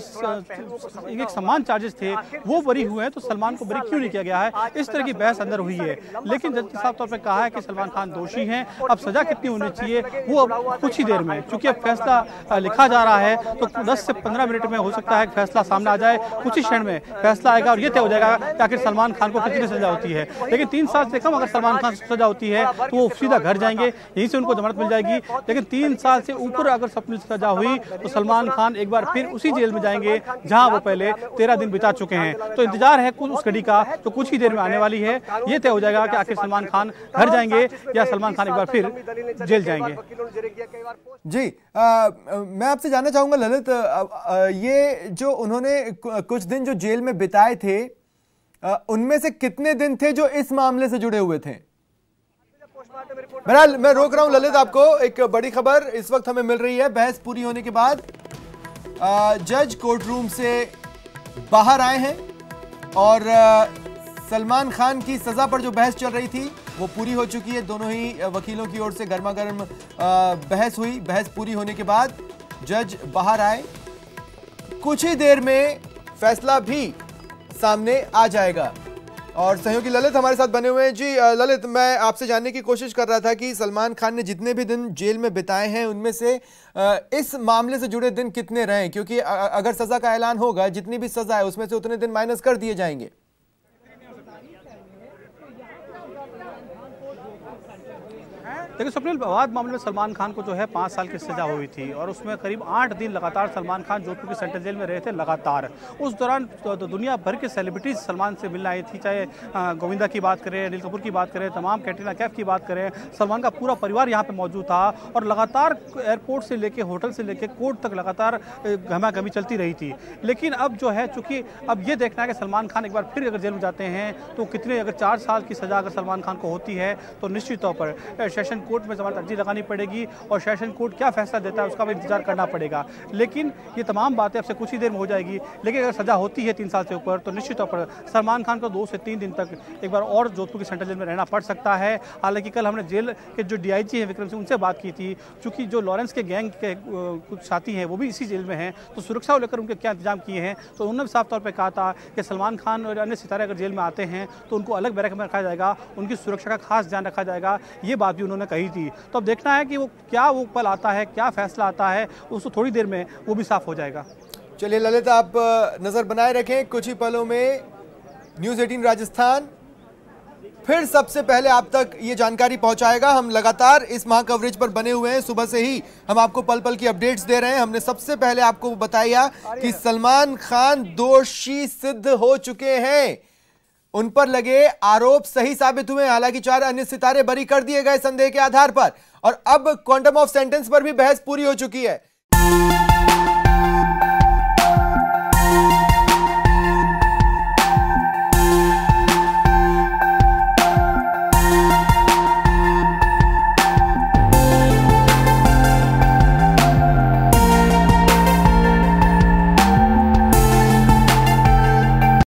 एक समान चार्जेस थे वो बरी हुए हैं तो सलमान को बरी क्यों नहीं किया गया है, इस तरह की बहस अंदर हुई है। लेकिन जज ने साफ तौर पर कहा है कि सलमान खान दोषी हैं। अब सजा कितनी होनी चाहिए वो अब कुछ ही देर में, चूंकि अब फैसला लिखा जा रहा है तो 10 से 15 मिनट में हो सकता है फैसला सामने आ जाए। कुछ ही क्षण में फैसला आएगा और ये तय हो जाएगा कि आखिर सलमान खान को कितनी सजा होती है। लेकिन 3 साल से कम अगर सलमान खान को सजा होती है तो वो सीधा घर जाएंगे, यहीं से उनको जमानत मिल जाएगी। लेकिन 3 साल से ऊपर अगर सजा हुई तो सलमान खान एक बार फिर उसी जेल में जाएंगे जहां वो पहले 13 दिन बिता चुके हैं। तो इंतजार है कुछ उस घड़ी का तो कुछ ही देर में आने वाली है। ये तय हो जाएगा कि आखिर सलमान खान घर जाएंगे या सलमान खान एक बार फिर जेल जाएंगे। जी, मैं आपसे जानना चाहूंगा ललित, ये जो उन्होंने कुछ दिन जो जेल में बिताए थे उनमें से कितने दिन थे जो इस मामले से जुड़े हुए थे? बहरहाल मैं रोक रहा हूं ललित आपको। एक बड़ी खबर इस वक्त हमें मिल रही है। बहस पूरी होने के बाद जज कोर्ट रूम से बाहर आए हैं और सलमान खान की सजा पर जो बहस चल रही थी वो पूरी हो चुकी है। दोनों ही वकीलों की ओर से गर्मा गर्म बहस हुई। बहस पूरी होने के बाद जज बाहर आए। कुछ ही देर में फैसला भी सामने आ जाएगा। और सहयोगी ललित हमारे साथ बने हुए हैं। जी ललित, मैं आपसे जानने की कोशिश कर रहा था कि सलमान खान ने जितने भी दिन जेल में बिताए हैं उनमें से इस मामले से जुड़े दिन कितने रहे, क्योंकि अगर सजा का ऐलान होगा जितनी भी सजा है उसमें से उतने दिन माइनस कर दिए जाएंगे। देखिए स्वप्निल, विवाद मामले में सलमान खान को जो है 5 साल की सजा हुई थी और उसमें करीब 8 दिन लगातार सलमान खान जोधपुर की सेंट्रल जेल में रहे थे लगातार। उस दौरान तो दुनिया भर के सेलिब्रिटीज सलमान से मिलने आई थी, चाहे गोविंदा की बात करें, अनिल कपूर की बात करें, तमाम कैटरीना कैफ की बात करें, सलमान का पूरा परिवार यहाँ पे मौजूद था और लगातार एयरपोर्ट से लेके होटल से लेके कोर्ट तक लगातार गहमा-गहमी चलती रही थी। लेकिन अब जो है चूंकि अब ये देखना है कि सलमान खान एक बार फिर अगर जेल में जाते हैं तो कितने, अगर 4 साल की सजा अगर सलमान खान को होती है तो निश्चित तौर पर सेशन कोर्ट में जमानत अर्जी लगानी पड़ेगी और सेशन कोर्ट क्या फैसला देता है उसका भी इंतजार करना पड़ेगा। लेकिन ये तमाम बातें अब से कुछ ही देर में हो जाएगी। लेकिन अगर सजा होती है 3 साल से ऊपर तो निश्चित तौर पर सलमान खान को 2 से 3 दिन तक एक बार और जोधपुर की सेंट्रल जेल में रहना पड़ सकता है। हालांकि कल हमने जेल के जो DIG हैं विक्रम सिंह, उनसे बात की थी। चूंकि जो लॉरेंस के गैंग के कुछ साथी हैं वो भी इसी जेल में हैं तो सुरक्षा को लेकर उनके क्या इंतजाम किए हैं, तो उन्होंने साफ तौर पर कहा था कि सलमान खान और अन्य सितारे अगर जेल में आते हैं तो उनको अलग बैरक में रखा जाएगा, उनकी सुरक्षा का खास ध्यान रखा जाएगा। ये बात भी उन्होंने कही थी। तो अब देखना है कि वो पल आता है, क्या फैसला आता है, उसको थोड़ी देर में वो भी साफ हो जाएगा। चलिए ललित, आप नजर बनाए रखें। कुछ ही पलों में न्यूज़ 18 राजस्थान फिर सबसे पहले आप तक ये जानकारी पहुंचाएगा। हम लगातार इस महा कवरेज पर बने हुए हैं, सुबह से ही हम आपको पल पल की अपडेट्स दे रहे हैं। हमने सबसे पहले आपको बताया कि सलमान खान दोषी सिद्ध हो चुके हैं, उन पर लगे आरोप सही साबित हुए। हालांकि 4 अन्य सितारे बरी कर दिए गए संदेह के आधार पर और अब क्वांटम ऑफ सेंटेंस पर भी बहस पूरी हो चुकी है।